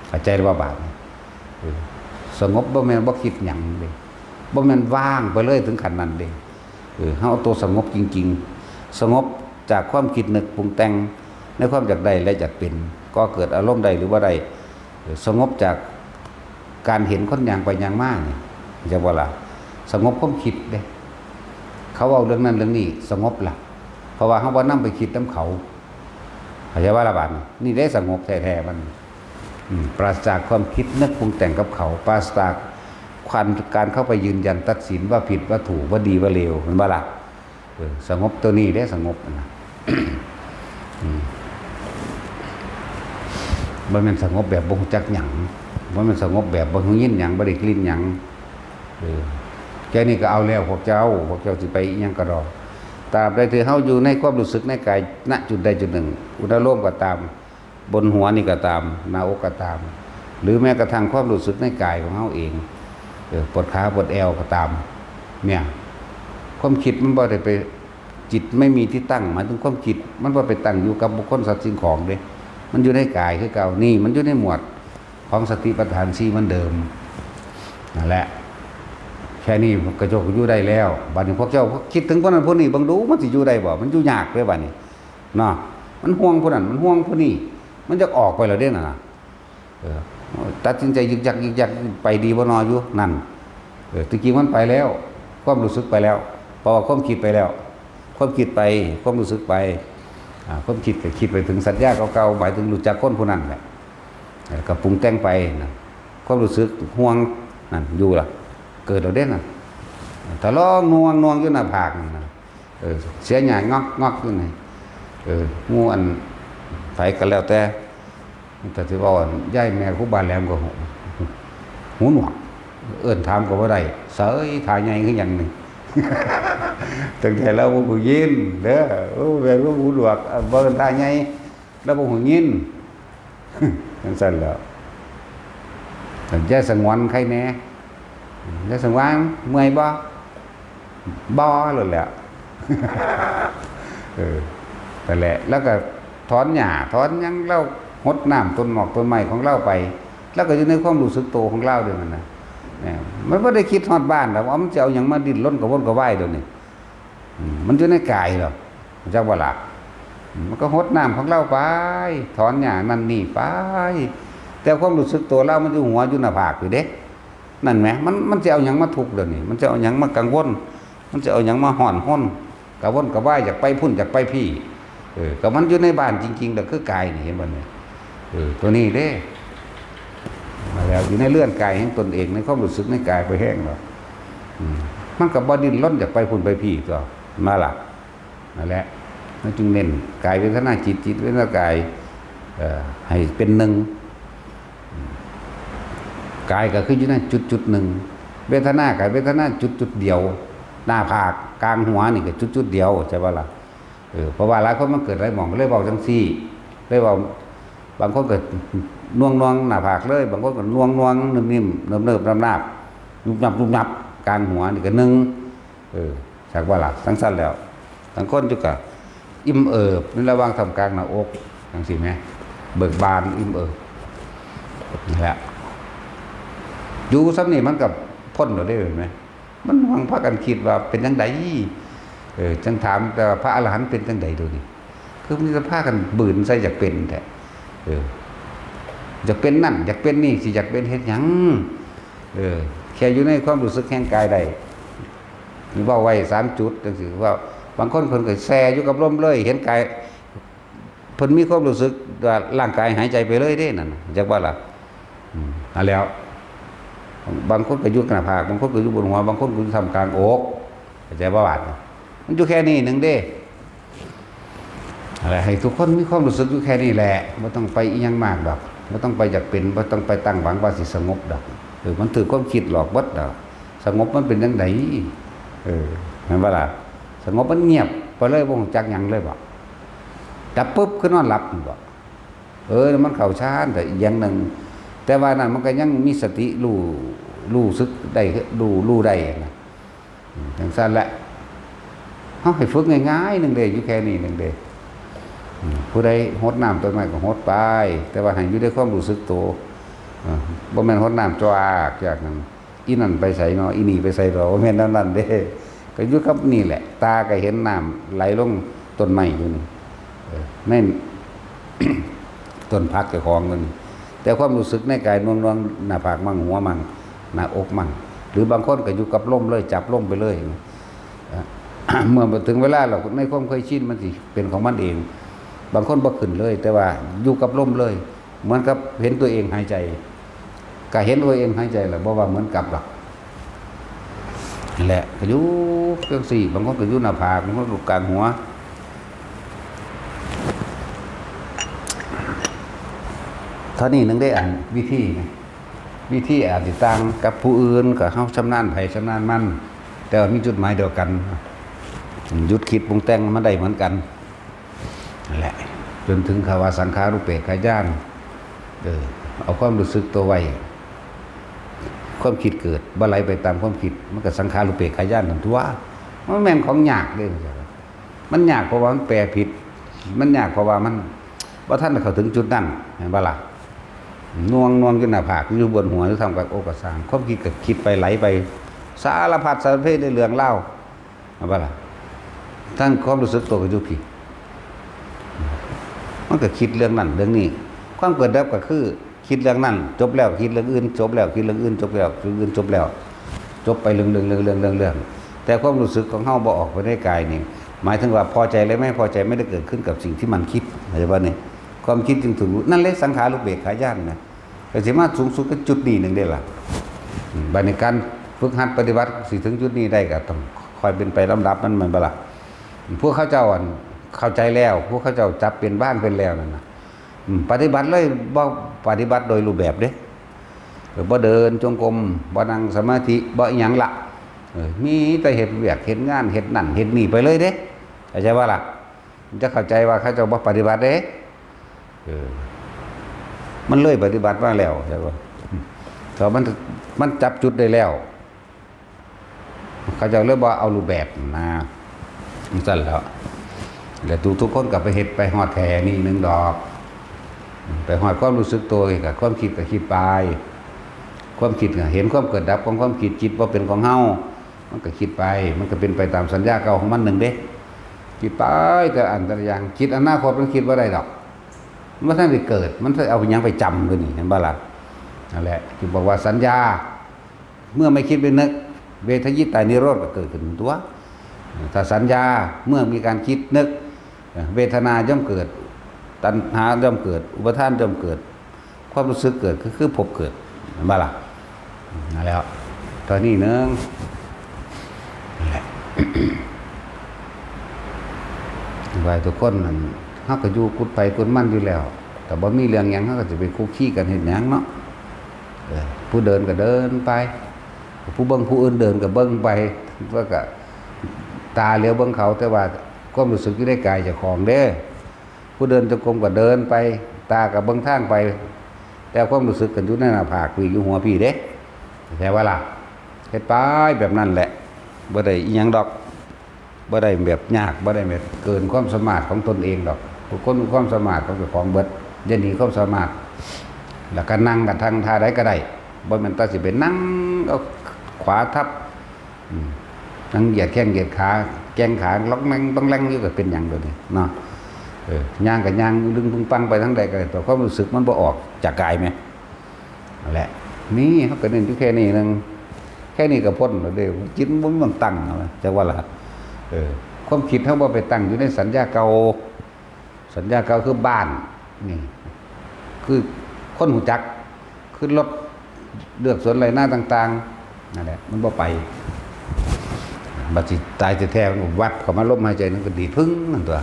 เข้าใจหรือว่าบาดสงบบ่แม่นบ่คิดหยังเด้บ่แม่นว่างไปเลยถึงขั้นนั้นเด้เฮาเอาตัวสงบจริงๆสงบจากความคิดนึกปรุงแต่งในความอยากได้และอยากเป็นก็เกิดอารมณ์ใดหรือว่าใดสงบจากการเห็นคนอย่างไปอย่างมานี่จะว่าล่ะสงบความคิดเด้เขาเอาเรื่องนั้นเรื่องนี้สงบล่ะเพราะว่าเขาบ่นำไปคิดนำเขาเข้าใจว่าละบาดนี่ได้สงบแท้ๆมันปราศจากความคิดนึกปรุงแต่งกับเขาปราศจากการเข้าไปยืนยันตัดสินว่าผิดว่าถูกว่าดีว่าเลวมันบ่ล่ะสงบตัวนี้ได้สงบนะ บ่แม่นสงบแบบบ่รู้จักหยังบ่แม่นสงบแบบบ่รู้ยินหยังบ่ได้กลิ่นหยังแค่นี้ก็เอาแล้วพวกเจ้าสิไปอีหยังก็รอตราบใดที่เฮาอยู่ในความรู้สึกในกายณจุดใดจุดหนึ่งอุณโลมก็ตามบนหัวนี่ก็ตามหน้าอกก็ตามหรือแม้กระทั่งความรู้สึกในกายของเฮาเองปวดขาปวดแอวก็ตามเนี่ยความคิดมันบ่ได้ไปจิตไม่มีที่ตั้งหมายถึงความคิดมันบ่ไปตั้งอยู่กับบุคคลสัตว์สิ่งของเด้มันอยู่ในกายคือเก่านี่มันอยู่ในหมวดของสติปัฏฐาน4เหมือนเดิมนั่นแหละแค่นี้กระจกอยู่ได้แล้วบัดนี้พวกเจ้าคิดถึงคนนั้นคนนี้บังดูมันสิอยู่ได้บ่มันอยู่ยากเด้บัดนี้เนาะมันห่วงคนนั้นมันห่วงคนนี้มันจะออกไปแล้วเด้น่ะตัดสินใจยึกยักไปดีบ่นออยู่นั่นตะกี้มันไปแล้วความรู้สึกไปแล้วเพราะว่าความคิดไปแล้วความคิดไปความรู้สึกไปความคิดก็คิดไปถึงสัญญาเก่าๆหมายถึงรู้จักคนผู้นั้นแหละก็ปรุงแต่งไปนะความรู้สึกห่วงนั่นอยู่ล่ะเกิดเราเด่นน่ะถ้าร้องนวงอยู่หน้าผากน่ะเสียหยาดงอกอยู่ไหนงูอันไผก็แล้วแต่สิว่าย้ายแม่ครูบาแหลมก็หูหนวกเอิ้นถามก็บ่ได้เสยถ่ายใหญ่คือหยังนึง ตั้งแต่เราบ่ฮู้ยินเด้อแม่ก็หูหนวกบ่เอิ้นถ่ายใหญ่แล้วบ่ฮู้ยิน จังซั่นแล้วแต่แย่สงวนใครแน่แย่สงวนเมื่อยบ่เลยแหละ แต่แหละแล้วก็ถอนหญ้าถอนหยังเล่าหดน้ำต้นหมอกต้นไม้ของเราไปแล้วก็อยู่ในความรู้สึกโตของเราด้วยมันนะมันไม่ได้คิดฮอดบ้านหรอกว่ามันจะเอาอย่างมาดิ้นรนกับวนกับไหวเดี๋ยวนี้มันอยู่ในกายหรอกเจ้าว่าหลักมันก็หดน้ำของเราไปถอนหญ้านั่นนี่ไปแต่ความรู้สึกตัวเรามันอยู่หัวอยู่หน้าผากอยู่เด็กนั่นไหมมันจะเอาอย่างมาทุกข์เดี๋ยวนี้มันจะเอาอย่างมากังวลมันจะเอาอย่างมาห่อนห้นกระวนกระวายอยากไปพุ่นอยากไปพี่ก็มันอยู่ในบ้านจริงๆแต่คือกายนี่เห็นบ่เนี่ยตัวนี้เด้มาแล้วอยู่ในเลื่อนกายแห่งตนเองในความรู้สึกในกายไปแห้งหรอกมันกับบ่ดิ้นรนอยากไปพุ่นไปพี่ก็มาละนั่นแหละนั่นจึงเน้นกายเวทนาจิตเวทนากายให้เป็นหนึ่งกายก็คืออยู่ในจุดหนึ่งเวทนากายเวทนาจุดเดียวหน้าผากกลางหัวนี่ก็จุดเดียวใช่ป่ะล่ะเพราะว่าหลายคนมันเกิดอะไรหมองเลยเบาจังซี่เลยเบาบางคนเกิดน่วงหน้าผากเลยบางคนก็น่วงนิ่มๆเนิบๆนาบยุบนับกลางหัวนี่ก็หนึ่งจากว่าหลักทั้งสั้นแล้วทั้งคนจุกะอิ่มในระหว่างทำกลางหน้าอกจังซี่ไหมเบิกบานอิ่มนี่แหละอยู่ซ้ำนี่มันกับพ้นเราได้เห็นไหมมันวางพากันคิดว่าเป็นจังไดจังถามแต่พระอรหันต์เป็นจังไดดูดิคือมันจะพากันบืนใส่อยากเป็นแท้อยากเป็นนั่นอยากเป็นนี่สิอยากเป็นเฮ็ดหยังแค่อยู่ในความรู้สึกแห่งกายใดมีว่าไว้3 จุดจังซี่ว่าบางคนก็แซ่อยู่กับลมเลยเห็นกาย เพิ่นมีความรู้สึกว่าร่างกายหายใจไปเลยเด้นั่นจักว่าล่ะอันแล้วบางคนก็อยู่หน้าผากบางคนก็อยู่บนหัวบางคนก็อยู่ทำกลางอกเข้าใจบ่บาดมันอยู่แค่นี้นึงเด้อะไรให้ทุกคนมีความรู้สึกอยู่แค่นี้แหละบ่ต้องไปอีหยังมากดอกบ่ต้องไปอยากเป็นบ่ต้องไปตั้งหวังว่าสิสงบดอกมันถือความคิดหลอกเบิดดอกสงบมันเป็นจังไดแม่นบ่ล่ะสงบมันเงียบไปเลยบ่ฮู้จักหยังเลยบ่จับปุ๊บคือนอนหลับบ่มันเข้าฌานแต่อีกอย่างนึงแต่ว่านั้นมันก็ยังมีสติรู้สึกได้รู้ได้นะจังซั่นแหละเฮาให้ฝึกง่ายๆนึงเด้อยู่แค่นี้นึงเด้ผู้ใดหดน้ำต้นไม้ก็หดไปแต่ว่าให้อยู่ในความรู้สึกตัวบ่แม่นหดน้ำจวากจากนั้นอีนั่นไปใส่เนาะอีนี่ไปใส่เราบ่แม่นนั่นเด้ก็อยู่กับนี่แหละตาก็เห็นน้ำไหลลงต้นไม้อยู่นี่แม่น ต้นพักเจ้าของนั่นแต่ความรู้สึกในกายนวลๆหน้าผากมั่งหัวมั่งหน้าอกมั่งหรือบางคนก็อยู่กับลมเลยจับลมไปเลย เมื่อถึงเวลาเราในความเคยชินมันสิเป็นของมันเองบางคนบ่ขึ้นเลยแต่ว่าอยู่กับลมเลยเหมือนกับเห็นตัวเองหายใจก็เห็นตัวเองหายใจแหละบ่ว่าเหมือนกับหรอกนั่นแหละก็อยู่จังซี่บางคนก็อยู่หน้าผากบางคนอยู่กลางหัวเท่านี้นึงได้อ่านวิธีอาจสิต่างกับผู้อื่นก็เฮาชำนาญไผชำนาญมันแต่ว่ามีจุดหมายเดียวกันหยุดคิดปรุงแต่งมันได้เหมือนกันนั่นแหละจนถึงภาวะสังขารุปเปกขายานเอาความรู้สึกตัวไว้ความคิดเกิดบ่ไหลไปตามความคิดมันก็สังขารุปเปกขายานนั่นตัวมันแม่นของยากเด้มันยากเพราะว่ามันแปรผิดมันยากเพราะว่ามันบ่ทันเข้าถึงจุดนั้นเห็นบ่ล่ะน่วงอยู่หน้าผากอยู่บนหัวหรือทำกับโอกาสร้างความคิดก็คิดไปไหลไปสารพัดสารเพศในเรื่องเล่าเอาป่ะล่ะทั้งความรู้สึกตัวก็อยู่ผิดมันก็คิดเรื่องนั้นเรื่องนี้ความเกิดดับก็คือคิดเรื่องนั้นจบแล้วคิดเรื่องอื่นจบแล้วคิดเรื่องอื่นจบแล้วเรื่องอื่นจบแล้วจบไปเรื่องแต่ความรู้สึกของเฮาบ่ออกไปในกายนี่หมายถึงว่าพอใจและไม่พอใจไม่ได้เกิดขึ้นกับสิ่งที่มันคิดเข้าใจป่ะนี่ความคิดจึงถึงนั่นแหละสังขารุปเบกขายานนะก็สิมาสูงสุดก็จุดนี้นึงได้ล่ะบัดในการฝึกหัดปฏิบัติสิถึงจุดนี้ได้ก็ต้องค่อยเป็นไปลำดับมันบ่ล่ะพวกเขาเจ้าเข้าใจแล้วพวกเขาเจ้าจับเป็นบ้านเป็นแล้วนั่นน่ะปฏิบัติเลยบ่ปฏิบัติโดยรูปแบบเด้บ่เดินจงกรมบ่นั่งสมาธิบ่อีหยังละมีแต่เฮ็ดเวียกเฮ็ดงานเฮ็ดนั่นเฮ็ดนี่ไปเลยเด้เข้าใจว่าล่ะจะเข้าใจว่าเขาเจ้าบ่ปฏิบัติเด้มันเลยปฏิบัติมาแล้วใช่ป่ะแต่มันจับจุดได้แล้วเขาจะเริ่มว่าเอารูปแบบนะสั่นแล้วแต่ทุกคนกลับไปเฮ็ดไปหอดแค่นี่นึงดอกไปหอดความรู้สึกตัวกับความคิดกับคิดไปความคิดเห็นความเกิดดับของความคิดจิตว่าเป็นของเฮามันก็คิดไปมันก็เป็นไปตามสัญญาเก่าของมันหนึ่งเด้คิดไปแต่อันแต่อย่างคิดอนาคตมันคิดว่าได้ดอกมันท่านได้เกิดมันเอาไปยังไปจำด้วยนี่เห็นบ่ล่ะนั่นแหละที่บอกว่าสัญญาเมื่อไม่คิดไปนึกเวทยิตานิโรธก็เกิดขึ้นตัวถ้าสัญญาเมื่อมีการคิดนึกเวทนาย่อมเกิดตัณหาย่อมเกิดอุปทานย่อมเกิดความรู้สึกเกิดคือพบเกิดเห็นบ่ล่ะนั่นแล้วตอนนี้นึงนั่นแหละ ไว้ทุกคนนั่นเฮาก็อยู่กุดไปกุดมันอยู่แล้วแต่บ่มีเรื่องหยังเฮาก็จะไปคุกคีกันเฮ็ดหยังเนาะผู้เดินก็เดินไปผู้เบิ่งผู้อื่นเดินก็เบิ่งไปว่าก็ตาเหลียวเบิ่งเขาแต่ว่าความรู้สึกอยู่ในกายเจ้าของเด้ผู้เดินจงกรมก็เดินไปตาก็เบิ่งทางไปแต่ความรู้สึกกันอยู่ในหน้าผากพี่อยู่หัวพี่เด้แต่ว่าล่ะเฮ็ดไปแบบนั้นแหละบ่ได้อีหยังดอกบ่ได้แบบยากบ่ได้แบบเกินความสามารถของตนเองดอกทุกคนมีความสามารถของเจ้าของเบิดอย่าหนีความสามารถแล้วก็นั่งกันทางท่าใดก็ได้บ่แม่นตาสิไปนั่งเอาขวาทับนั่งเหยียดแข้งเหยียดขาแกงขาล็อกแม่งต้องแรงอยู่ก็เป็นหยังเดี๋ยวนี้เนาะย่างก็ย่างดึงปึงปังไปทั้งใดก็ได้แต่ความรู้สึกมันบ่ออกจากกายแม่นั่นแหละนี่เฮาก็เน้นอยู่แค่นี้นึงแค่นี้ก็พ้นแล้วเด้จิตบ่มันตั้งจักว่าล่ะความคิดเฮาบ่ไปตั้งอยู่ในสัญญาเก่า สัญญาเก่าคือบ้านนี่คือคนหูจักคือรถเลือกสวนไรหน้าต่างๆนั่นแหละมันบ่ไปบัดสิตายแท้ๆมันวัดเข้ามาลมหายใจนั่นก็ดีพึ่งนั่นตัว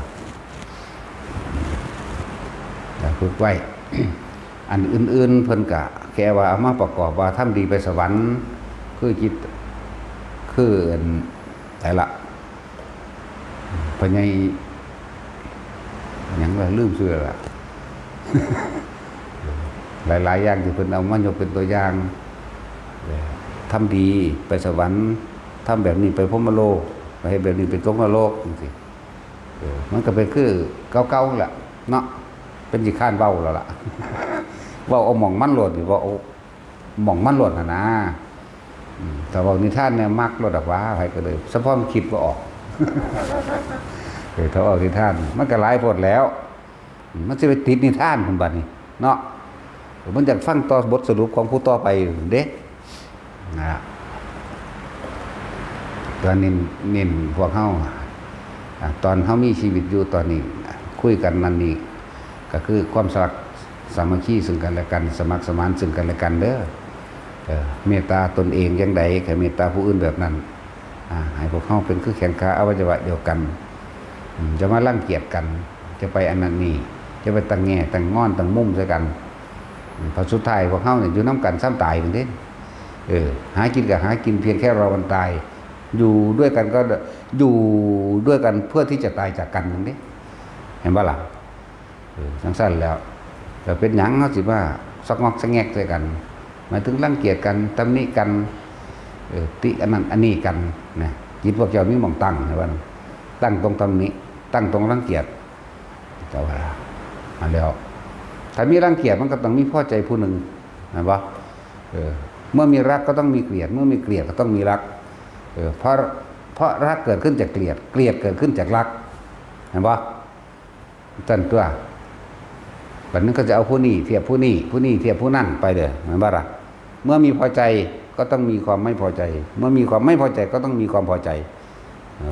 แต่ฝึกไว้ อันอื่นๆเพิ่นกะแค่ว่าเอามาประกอบว่าทำดีไปสวรรค์คือจิตคือแต่ละพญายหยังว่าลืมชื่อละ หลายๆอย่างที่เพิ่นเอามายกเป็นตัวอย่างทำดีไปสวรรค์ทำแบบนี้ไปพรหมโลกไปให้แบบนี้เป็นกงโลกจริงๆมันก็เป็นคือเก่าๆแหละเนาะเป็นสิข้านเว้าแล้วล่ะ เว้าเอาหม่องมันโลดหรือว่าเอาหม่องมันโลดนะแต่ว่านิทานเนี่ยมักโลดว่าไผก็เลยเฉพาะมันคิดบ่ออก ถ้าเอานิทานมันก็หลายโพดแล้วมันสิไปติดนิทานพุ่นบัดนี้เนาะมันอยากฟังต่อบทสรุปของผู้ต่อไปเด้นะตอนนี้พวกเฮาตอนเฮามีชีวิตอยู่ตอนนี้คุยกันนั่นนี่ก็คือความสามัคคีซึ่งกันและกันสมัครสมานซึ่งกันและกันเด้อเมตตาตนเองอย่างใดก็เมตตาผู้อื่นแบบนั้นให้พวกเฮาเป็นคือแขนขาอวัยวะเดียวกันจะมารังเกียจกันจะไปอันนั้นนี่จะไปตั้งแง่ตั้งงอนตั้งมุมใส่กันพอสุดท้ายพวกเฮาเนี่ยอยู่น้ำกันซ้ำตายกันเด้หากินกับหากินเพียงแค่รอวันตายอยู่ด้วยกันก็อยู่ด้วยกันเพื่อที่จะตายจากกันนั่นเด้เห็นบ่ล่ะจังซั่นแล้วแต่เป็นหยังเฮาสิว่าสักงอกสักแงกใส่กันหมายถึงรังเกียจกันตำหนิกันติอันนั้นอันนี้กันนะจิตพวกเจ้ามีหม่องตั้งให้ว่าตั้งตรงตำหนิตั้งตรงรังเกียจเจ้าว่าอันแล้วถ้ามีรังเกียจมันก็ต้องมีพอใจผู้หนึ่งเห็นบ่เมื่อมีรักก็ต้องมีเกลียดเมื่อมีเกลียดก็ต้องมีรักเพราะรักเกิดขึ้นจากเกลียดเกลียดเกิดขึ้นจากรักเห็นบ่ต้นตัวแบบนั้นก็จะเอาผู้นี้เทียบผู้นี้ผู้นี้เทียบผู้นั่นไปเด้อเห็นบ่ล่ะเมื่อมีพอใจก็ต้องมีความไม่พอใจเมื่อมีความไม่พอใจก็ต้องมีความพอใจ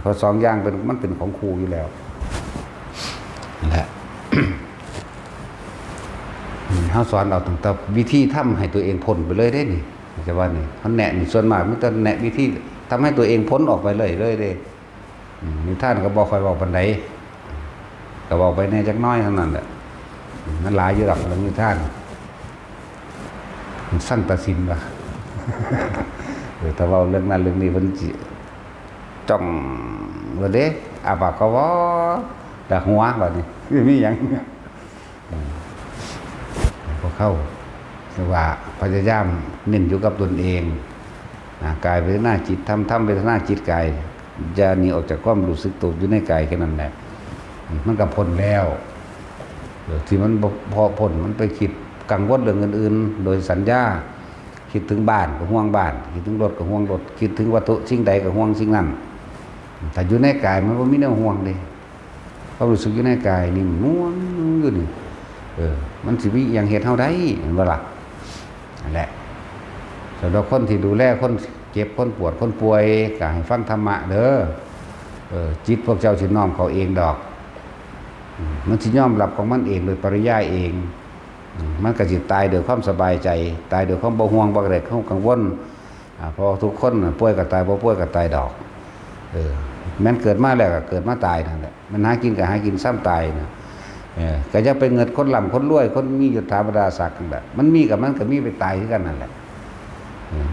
เพราะสองอย่างมันเป็นของครูอยู่แล้วนั่นแหละ เขาสอนเราตั้งแต่วิธีทำให้ตัวเองพ้นไปเลยได้นี่จะว่านี่เขาแนะนี่ส่วนมากมันจะแนะวิธีทำให้ตัวเองพ้นออกไปเลยได้นิทานก็บอกคอยบอกปันใดก็บอกไปแน่จักน้อยเท่านั้นแหละมันหลายอยู่หรอกเรื่องนิทานมันสั้นตัดสินว่ะ แต่ว่าเรื่องนั้นเรื่องนี้มันจ้องว่าเด้อาปากก็ว่าแต่หัวแบบนี้มีอย่างพอเข้าเรียกว่าพยายามเน้นอยู่กับตนเองกายเวทนาจิตทำเวทนาจิตกายจะหนีออกจากความรู้สึกตัวอยู่ในกายแค่นั้นแหละมันก็พ้นแล้วที่มันพอพ้นมันไปคิดกังวลเรื่องอื่นๆโดยสัญญาคิดถึงบ้านก็ห่วงบ้านคิดถึงรถก็ห่วงรถคิดถึงวัตถุสิ่งใดก็ห่วงสิ่งนั้นแต่อยู่ในกายมันก็มีแนวห่วงเลยความรู้สึกอยู่ในกายนี่ม้วนอยู่นี่มันสิมีอย่างเหตุเท่าใดเห็นบ่ล่ะนั่นแหละสำหรับคนที่ดูแลคนเจ็บคนปวดคนป่วยก็ให้ฟังธรรมะเด้อจิตพวกเจ้าสิน้อมเขาเองดอกมันสิยอมรับของมันเองโดยปริยายเองมันก็สิตายโดยความสบายใจตายโดยความบ่ห่วงบ่เกรงความกังวลพอทุกคนป่วยก็ตายบ่ป่วยก็ตายดอกแม้นเกิดมาแล้วก็เกิดมาตายนั่นแหละมันหากินก็หากินซ้ำตายนะก็จะเป็นเงินคนร่ำคนรวยคนมียศถาบรรดาศักดิ์กันแหละมันมีกับมันก็มีไปตายด้วยกันนั่นแหละ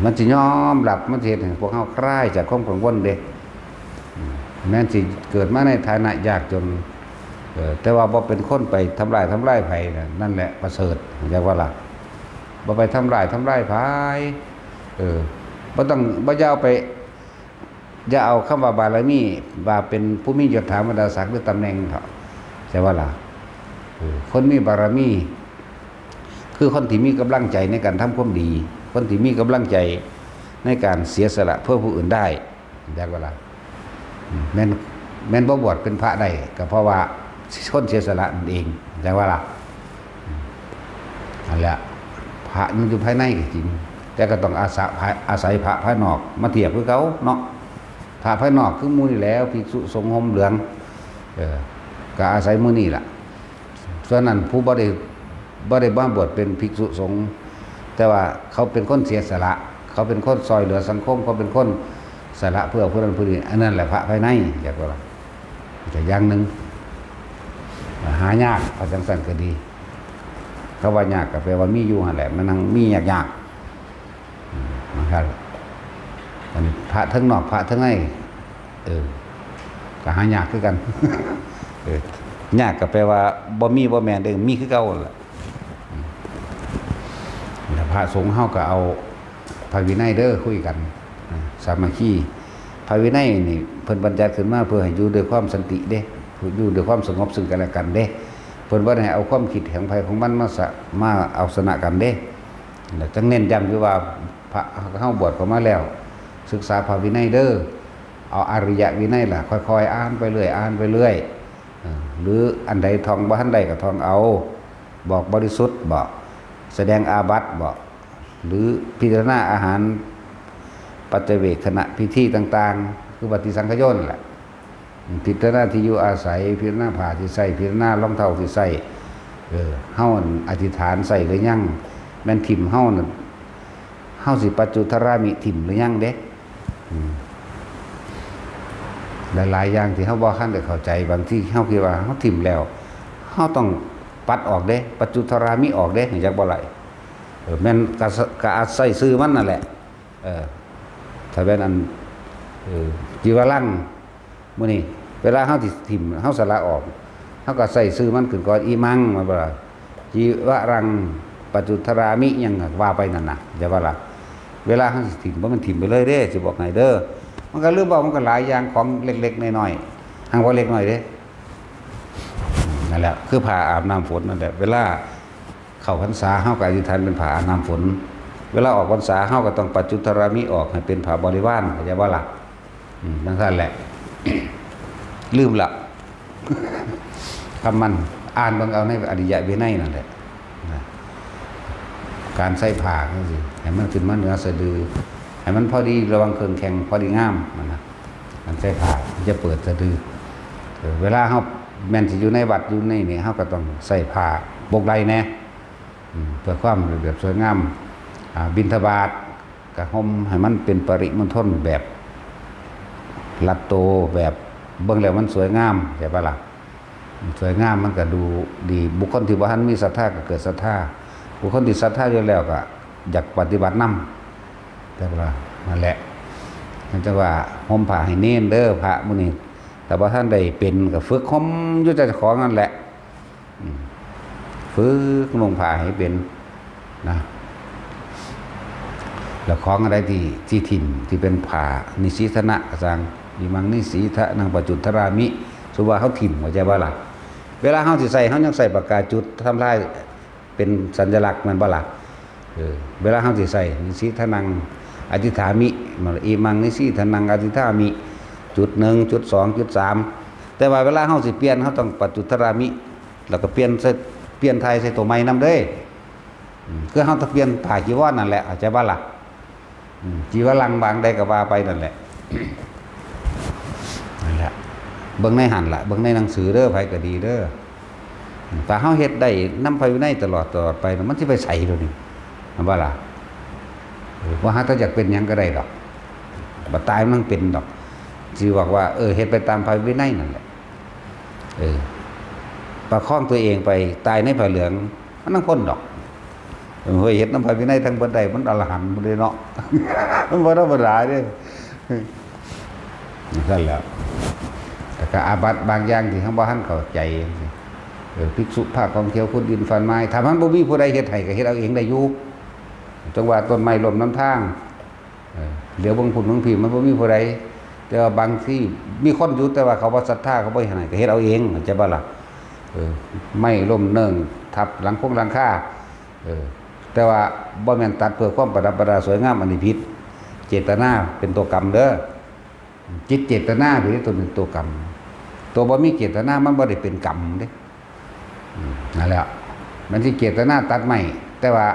มันสิยอมรับมันสิเฮ็ดให้พวกเฮาคลายจากความกังวลเด้แม้นสิเกิดมาในฐานะยากจนแต่ว่าบ่เป็นคนไปทำลายไผนั่นแหละประเสริฐเรียกว่าล่ะบ่ไปทำลายไผบ่ต้องบ่ยาวไปอย่าเอาคำว่าบารมีว่าเป็นผู้มียศถาบรรดาศักดิ์หรือตำแหน่งเถาะใช่ว่าล่ะคนมีบารมีคือคนที่มีกำลังใจในการทำความดีคนที่มีกำลังใจในการเสียสละเพื่อผู้อื่นได้ใช่ว่าล่ะแม่นบ่บวชเป็นพระได้ก็เพราะว่าคนเสียสละนั่นเองใช่ว่าล่ะนั่นแหละพระมันอยู่ภายในก็จริงแต่ก็ต้องอาศัยพระภายนอกมาเทียบกับเขาเนาะพระภายนอกคือหมู่นี่แล้วภิกษุสงฆ์ห่มเหลืองก็อาศัยหมู่นี่ล่ะ ส่วนนั้นผู้บ่ได้มาบวชเป็นภิกษุสงฆ์แต่ว่าเขาเป็นคนเสียสละเขาเป็นคนซอยเหลือสังคมเขาเป็นคนสละเพื่อผู้นั้นผู้นี้อันนั้นแหละพระภายในอยากว่าแต่อย่างหนึ่งหายากพระจังสันก็ดีเขาว่ายากก็แปลว่ามีอยู่หั่นแหละมันนั่งมียากนะครับอันนี้พระทั้งนอกพระทั้งในก็หายากคือกันยากก็แปลว่าบ่มีบ่แม่นเด้อมีคือเก่าแหละพระสงฆ์เฮาก็เอาพระวินัยเด้อคุยกันสามัคคีพระวินัยนี่เพิ่นบัญญัติขึ้นมาเพื่อให้อยู่ด้วยความสันติเด้อยู่ด้วยความสงบซึ่งกันและกันเด้เพิ่นบ่ได้ให้เอาความคิดของไผของมันมาเอาชนะกันเด้แล้วจังเน้นย้ำอยู่ว่าพระเฮาบวชเข้ามาแล้วศึกษาพระวินัยเด้อเอาอริยวินัยล่ะค่อยๆอ่านไปเรื่อยอ่านไปเรื่อยหรืออันใดท่องบ่ทันใดก็ท่องเอาบอกบริสุทธิ์บอกแสดงอาบัติบอกหรือพิจารณาอาหารปัจเจเวกขณะพิธีต่างๆคือปฏิสังขยนแหละพิจารณาที่อยู่อาศัยพิจารณาผ้าที่ใส่พิจารณารองเท้าที่ใส่เฮาอธิษฐานใส่หรือยังแม่นถิ่มเฮานั่นเฮาสิปัจจุทรามิถิ่มหรือยังเด้หลายๆอย่างที่เฮาบ่ทันได้เข้าใจบางที่เฮาคิดว่าเฮาถิ่มแล้วเฮาต้องปัดออกเด้ปัจจุทรามิออกเด้จักบ่ไหลแม่นก็อาศัยซื้อมันนั่นแหละถ้าเป็นอันจีวรังมื้อนี้เวลาเฮาสิถิ่มเฮาสละออกเฮาก็ใส่ซื้อมันขึ้นก่อนอีมังมาบ่ล่ะจีวรังปัจจุทรามิหยังว่าไปนั่นน่ะจะว่าล่ะเวลาเฮาสิถิ่มบ่มันถิ่มไปเลยเด้สิบอกให้เด้อมันก็ลืมบอกมันก็หลายอย่างของเล็กๆน้อยๆหังว่าเล็กน้อยเด้นั่นแหละคือผ้าอาบน้ำฝนนั่นแหละเวลาเข้าพรรษาเฮาก็อธิษฐานเป็นผ้าอาบน้ำฝนเวลาออกพรรษาเฮาก็ต้องปัจจุทรามิออกให้เป็นผ้าบริวารเข้าใจบ่ล่ะนั่นซั่นแหละ ลืมละ คำมันอ่านเบิ่งเอาในอริยวินัยนั่นแหละการใส่ผ้าจังซี่ให้มันขึ้นมาเหนือสะดือให้มันพอดีระวังเครื่องแข็งพอดีงามนั่นน่ะมันใส่ผ้าจะเปิดสะดือเวลาเฮาแม่นสิอยู่ในวัดอยู่ในนี่เฮาก็ต้องใส่ผ้าบกไหล่แน่เพื่อความระเบียบสวยงามบิณฑบาตก็ห่มให้มันเป็นปริมณฑลแบบลัดโตแบบเบิ่งแล้วมันสวยงามใช่ปะล่ะสวยงามมันก็ดูดีบุคคลที่บ่ทันมีศรัทธาก็เกิดศรัทธาบุคคลที่ศรัทธาอยู่แล้วก็อยากปฏิบัตินำแต่ว่านั่นแหละมันจะว่าห่มผ้าให้เน้นเด้อพระมื้อนี้แต่ว่าท่านได้เป็นก็ฝึกห่มอยู่แต่ของนั่นแหละฝึกลงผ้าให้เป็นนะแล้วของอะไรที่ถิ่นที่เป็นผ้านิสีธนะสังอิมังนิสีทะนังปัจจุทรามิสุว่าเขาถิ่มเข้าใจบ่ล่ะเวลาเฮาสิใส่เฮายังใส่ปากกาจุดทำลายเป็นสัญลักษณ์มันบ่ล่ะเวลาเฮาสิใส่นิสีทะนังอธิษฐามิอิมังนิสีทะนังอธิษฐามิจุด1จุด2จุด3แต่ว่าเวลาเฮาสิเปลี่ยนเฮาต้องปัจจุทรามิแล้วก็เปลี่ยนไทยใส่ตัวใหม่นำเด้คือเฮาต้องเปลี่ยนผ้าจีวรนั่นแหละเข้าใจบ่ล่ะจีวรังบางใดก็ว่าไปนั่นแหละนั่นแหละเบิ่งในหันล่ะเบิ่งในหนังสือเด้อไผก็ดีเด้อถ้าเฮาเฮ็ดได้นำภายในตลอดไปมันสิไปใส่โดนี่มันว่าล่ะว่าหาถ้าอยากเป็นหยังก็ได้ดอกบ่ตายมันเป็นดอกสิบอกว่าเฮ็ดไปตามภายในนั่นแหละประคองตัวเองไปตายในผ้าเหลืองมันต้องพ้นดอกเฮ้ยเฮ็ดนำภายในทั้งบ่ได้มันอรหันต์บ่ได้เนาะ มันบ่ธรรมดาเด้นั่นแหละแต่ก็อาบัติบางอย่างที่เฮาบ่ทันเข้าใจภิกษุภาคกองเที่ยวขุดดินฟันไม้ถ้ามันบ่มีผู้ใดเฮ็ดให้ก็เฮ็ดเอาเองได้อยู่จังว่าต้นไม้ล้มน้ำทางเดี๋ยวบางพุ่นบางพี่มันบ่มีผู้ใดแต่ว่าบางที่มีคนอยู่แต่ว่าเขาบ่ศรัทธาเขาบ่เฮ็ดให้ก็เฮ็ดเอาเองเข้าใจบ่ล่ะไม่ล้มเนิ่งทับหลังคาแต่ว่าบ่แม่นตัดเพื่อความประดับประดาสวยงามอันนี้ผิดเจตนาเป็นตัวกรรมเด้อจิตเจตนาเป็นตัวกรรมตัวบ่มีเจตนามันบ่ได้เป็นกรรมเด้นั่นแหละมันสิเจตนาตัดไม้แต่ว่า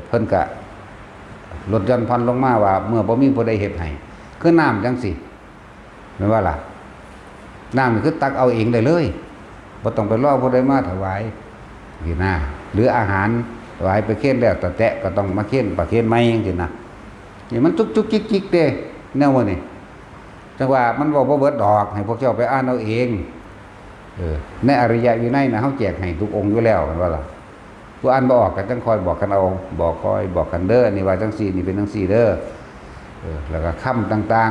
เพิ่นก็ลดหย่อนผ่อนลงมาว่าเมื่อบ่มีผู้ใดเฮ็ดให้คือน้ำจังสิแม่นว่าล่ะน้ำนี่คือตักเอาเองได้เลยบ่ต้องไปรอผู้ใดมาถวาย นี่นะหรืออาหารถวายไปเค้นแล้วแต่แตะก็ต้องมาเค้นประเค้นไม้จังซี่นะนี่มันจุกจุกจิกจิกเด้แนวนี้จังว่ามันบ่เบิดดอกให้พวกเจ้าไปอ่านเอาเองในอริยวินัยนะเฮาแจกให้ทุกองค์อยู่แล้วแม่นบ่ล่ะผู้อ่านบ่ออกก็จังคอยบอกกันเอาบอกคอยบอกกันเด้อนี่ว่าจังซี่นี่เป็นจังซี่เด้อแล้วก็คำต่าง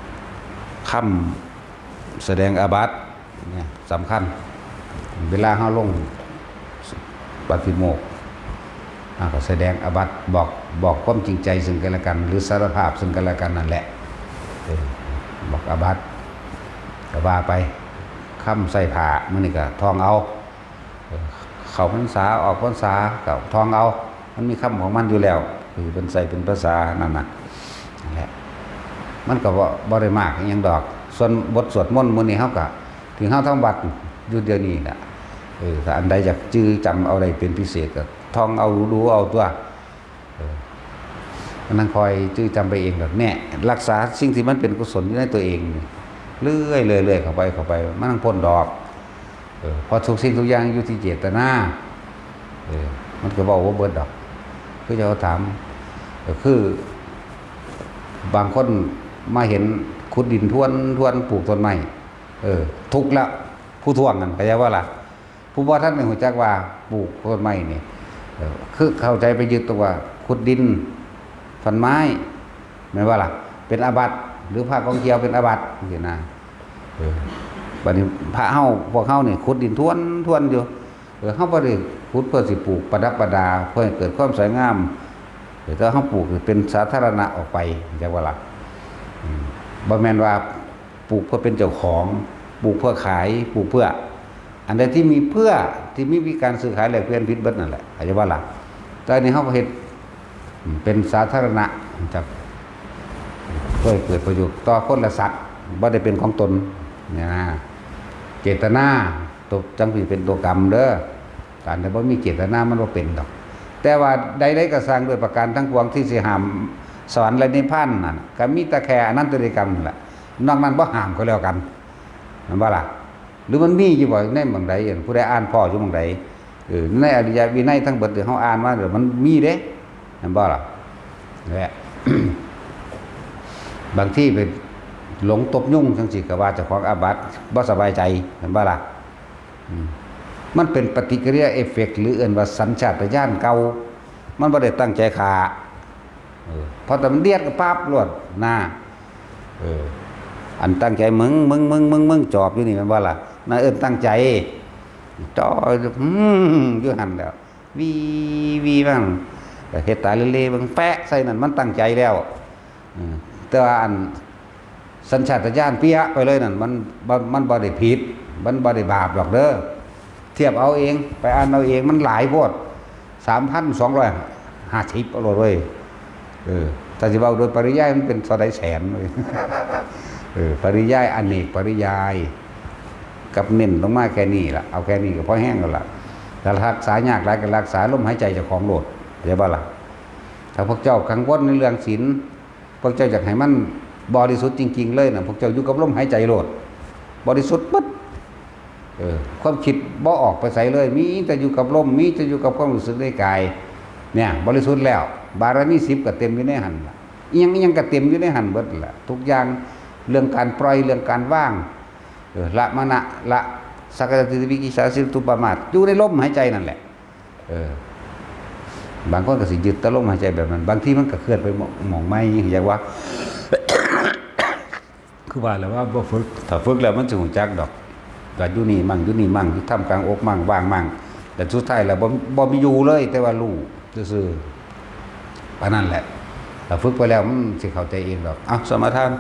ๆคำแสดงอาบัติเนี่ยสำคัญเวลาเฮาลงปฏิโมกข์ก็แสดงอาบัติบอกความจริงใจซึ่งกันและกันหรือสารภาพซึ่งกันและกันนั่นแหละบอกอาบัติก็ว่าไปคำใส่ผ้ามื้อนี้ก็ท่องเอาเข้าพรรษาออกพรรษาก็ท่องเอามันมีคำของมันอยู่แล้วคือเป็นใส่เป็นภาษานั่นน่ะนั่นแหละมันก็บ่ได้มากอิหยังดอกส่วนบทสวดมนต์มื้อนี้เฮาก็ถึงเฮาทำวัดอยู่เดี๋ยวนี้น่ะถ้าอันใดอยากจื้อจำเอาได้เป็นพิเศษก็ท่องเอารู้เอาตัวนั่งคอยจื้อจำไปเองแบบแน่รักษาสิ่งที่มันเป็นกุศลอยู่ในตัวเองเรื่อยๆเข้าไปมันต้องพ้นดอกพอทุกสิ่งทุกอย่างอยู่ที่เจตนามันก็บอกว่าเบิดดอกคือจะถามคือบางคนมาเห็นขุดดินทวนปลูกต้นไม้ทุกแล้วผู้ท่วงนั่นก็จะว่าล่ะผู้บ่ท่านหนึ่งหัวจักว่าปลูกต้นไม้นี่คือเข้าใจไปยึดตัวว่าขุดดินฟันไม้ไม่ว่าล่ะเป็นอาบัติหรือผ้ากองเกียวเป็นอาบัติเห็นนะบัดนี้พระเฮาพวกเฮานี่ขุดดินทวนอยู่เฮาบ่ได้ขุดเพื่อสิปลูกประดับประดาเพื่อให้เกิดความสวยงามแต่เฮาปลูกเป็นสาธารณะออกไปจักว่าล่ะบ่แม่นว่าปลูกเพื่อเป็นเจ้าของปลูกเพื่อขายปลูกเพื่ออันใดที่มีเพื่อที่มีการซื้อขายแลกเปลี่ยนผิดเบิดนั่นแหละเข้าใจว่าล่ะแต่นี่เฮาเฮ็ดเป็นสาธารณะจักเพื่อเกิดประโยชน์ต่อคนและสัตว์บ่ได้เป็นของตนเนี่ยนะเจตนาตกจังสิเป็นตัวกรรมเด้อการที่บ่มีเจตนามันบ่เป็นดอกแต่ว่าใดๆก็สร้างด้วยประการทั้งปวงที่สิห้ามสวรรค์และนิพพานนั่นก็มีแต่แค่อนันตริยกรรมนั่นแหละนอกนั้นบ่ห้ามก็แล้วกันนั่นบ่ล่ะหรือมันมีอยู่บ่ในหม้องใดผู้ใดอ่านพ่ออยู่หม้องใดในอริยวินัยทั้งเบิดที่เฮาอ่านมามันมีเด้นั่นบ่ล่ะแหละ บางที่ไปหลงตบยุ่งจังสิก็ว่าเจ้าของอาบัติบ่สบายใจเห็นบ่ล่ะมันเป็นปฏิกิริยาเอฟเฟกต์หรือเอิ้นว่าสัญชาตญาณเก่ามันบ่ได้ตั้งใจฆ่าพอแต่มันเดียดก็ปั๊บรวดหน้าอันตั้งใจมึงจอบอยู่นี่มันว่าล่ะน่าเอิ้นตั้งใจจ่ออยู่หั่นแล้ววีบ้างแต่เฮ็ดตาเล่ๆเบิ่งแปะใส่นั่นมันตั้งใจแล้วแต่ว่าอันสัญชาตญาณเปี้ยไปเลยนั่นมันบ่ได้ผิดมันบ่ได้บาปหรอกเด้อเทียบเอาเองไปอ่านเอาเองมันหลายโพด 3,250 เอาเลยถ้าสิเว้าโดยปริยายมันเป็น2 แสนเลยปริยายอเนกปริยายกับเน้นลงมาแค่นี้ล่ะเอาแค่นี้ก็พอแห้งแล้วล่ะแต่รักษายากหลายก็รักษาลมหายใจเจ้าของโลดเข้าใจบ่ล่ะถ้าพวกเจ้ากังวลในเรื่องศีลพวกเจ้าอยากให้มันบริสุทธิ์จริงๆเลยน่ะพวกเจ้าอยู่กับลมหายใจโลดบริสุทธิ์ปึ๊ดความคิดบ่ออกไปไสเลยมีแต่อยู่กับลมมีแต่อยู่กับความรู้สึกในกายเนี่ยบริสุทธิ์แล้วบารมี10ก็เต็มอยู่ในหั่นล่ะอีหยังก็เต็มอยู่ในหั่นเบิดล่ะทุกอย่างเรื่องการปล่อยเรื่องการว่างละมณะละสักกะติวิกิจฉาสิตุปมาทอยู่ในลมหายใจนั่นแหละบางคนก็สิยึดแต่ลมหายใจแบบนั้นบางทีมันก็เคลื่อนไปหม่องไม้อย่างว่า คือว่าแล้วว่าบ่ฝึกถ้าฝึกแล้วมันสิรู้จักดอกก็อยู่นี่มั่งอยู่ท่ามกลางอกมั่งว่างมั่งแต่สุดท้ายแล้วบ่มีอยู่เลยแต่ว่ารู้ซื่อๆปานนั้นแหละถ้าฝึกไปแล้วมันสิเข้าใจเองดอกสมาทาน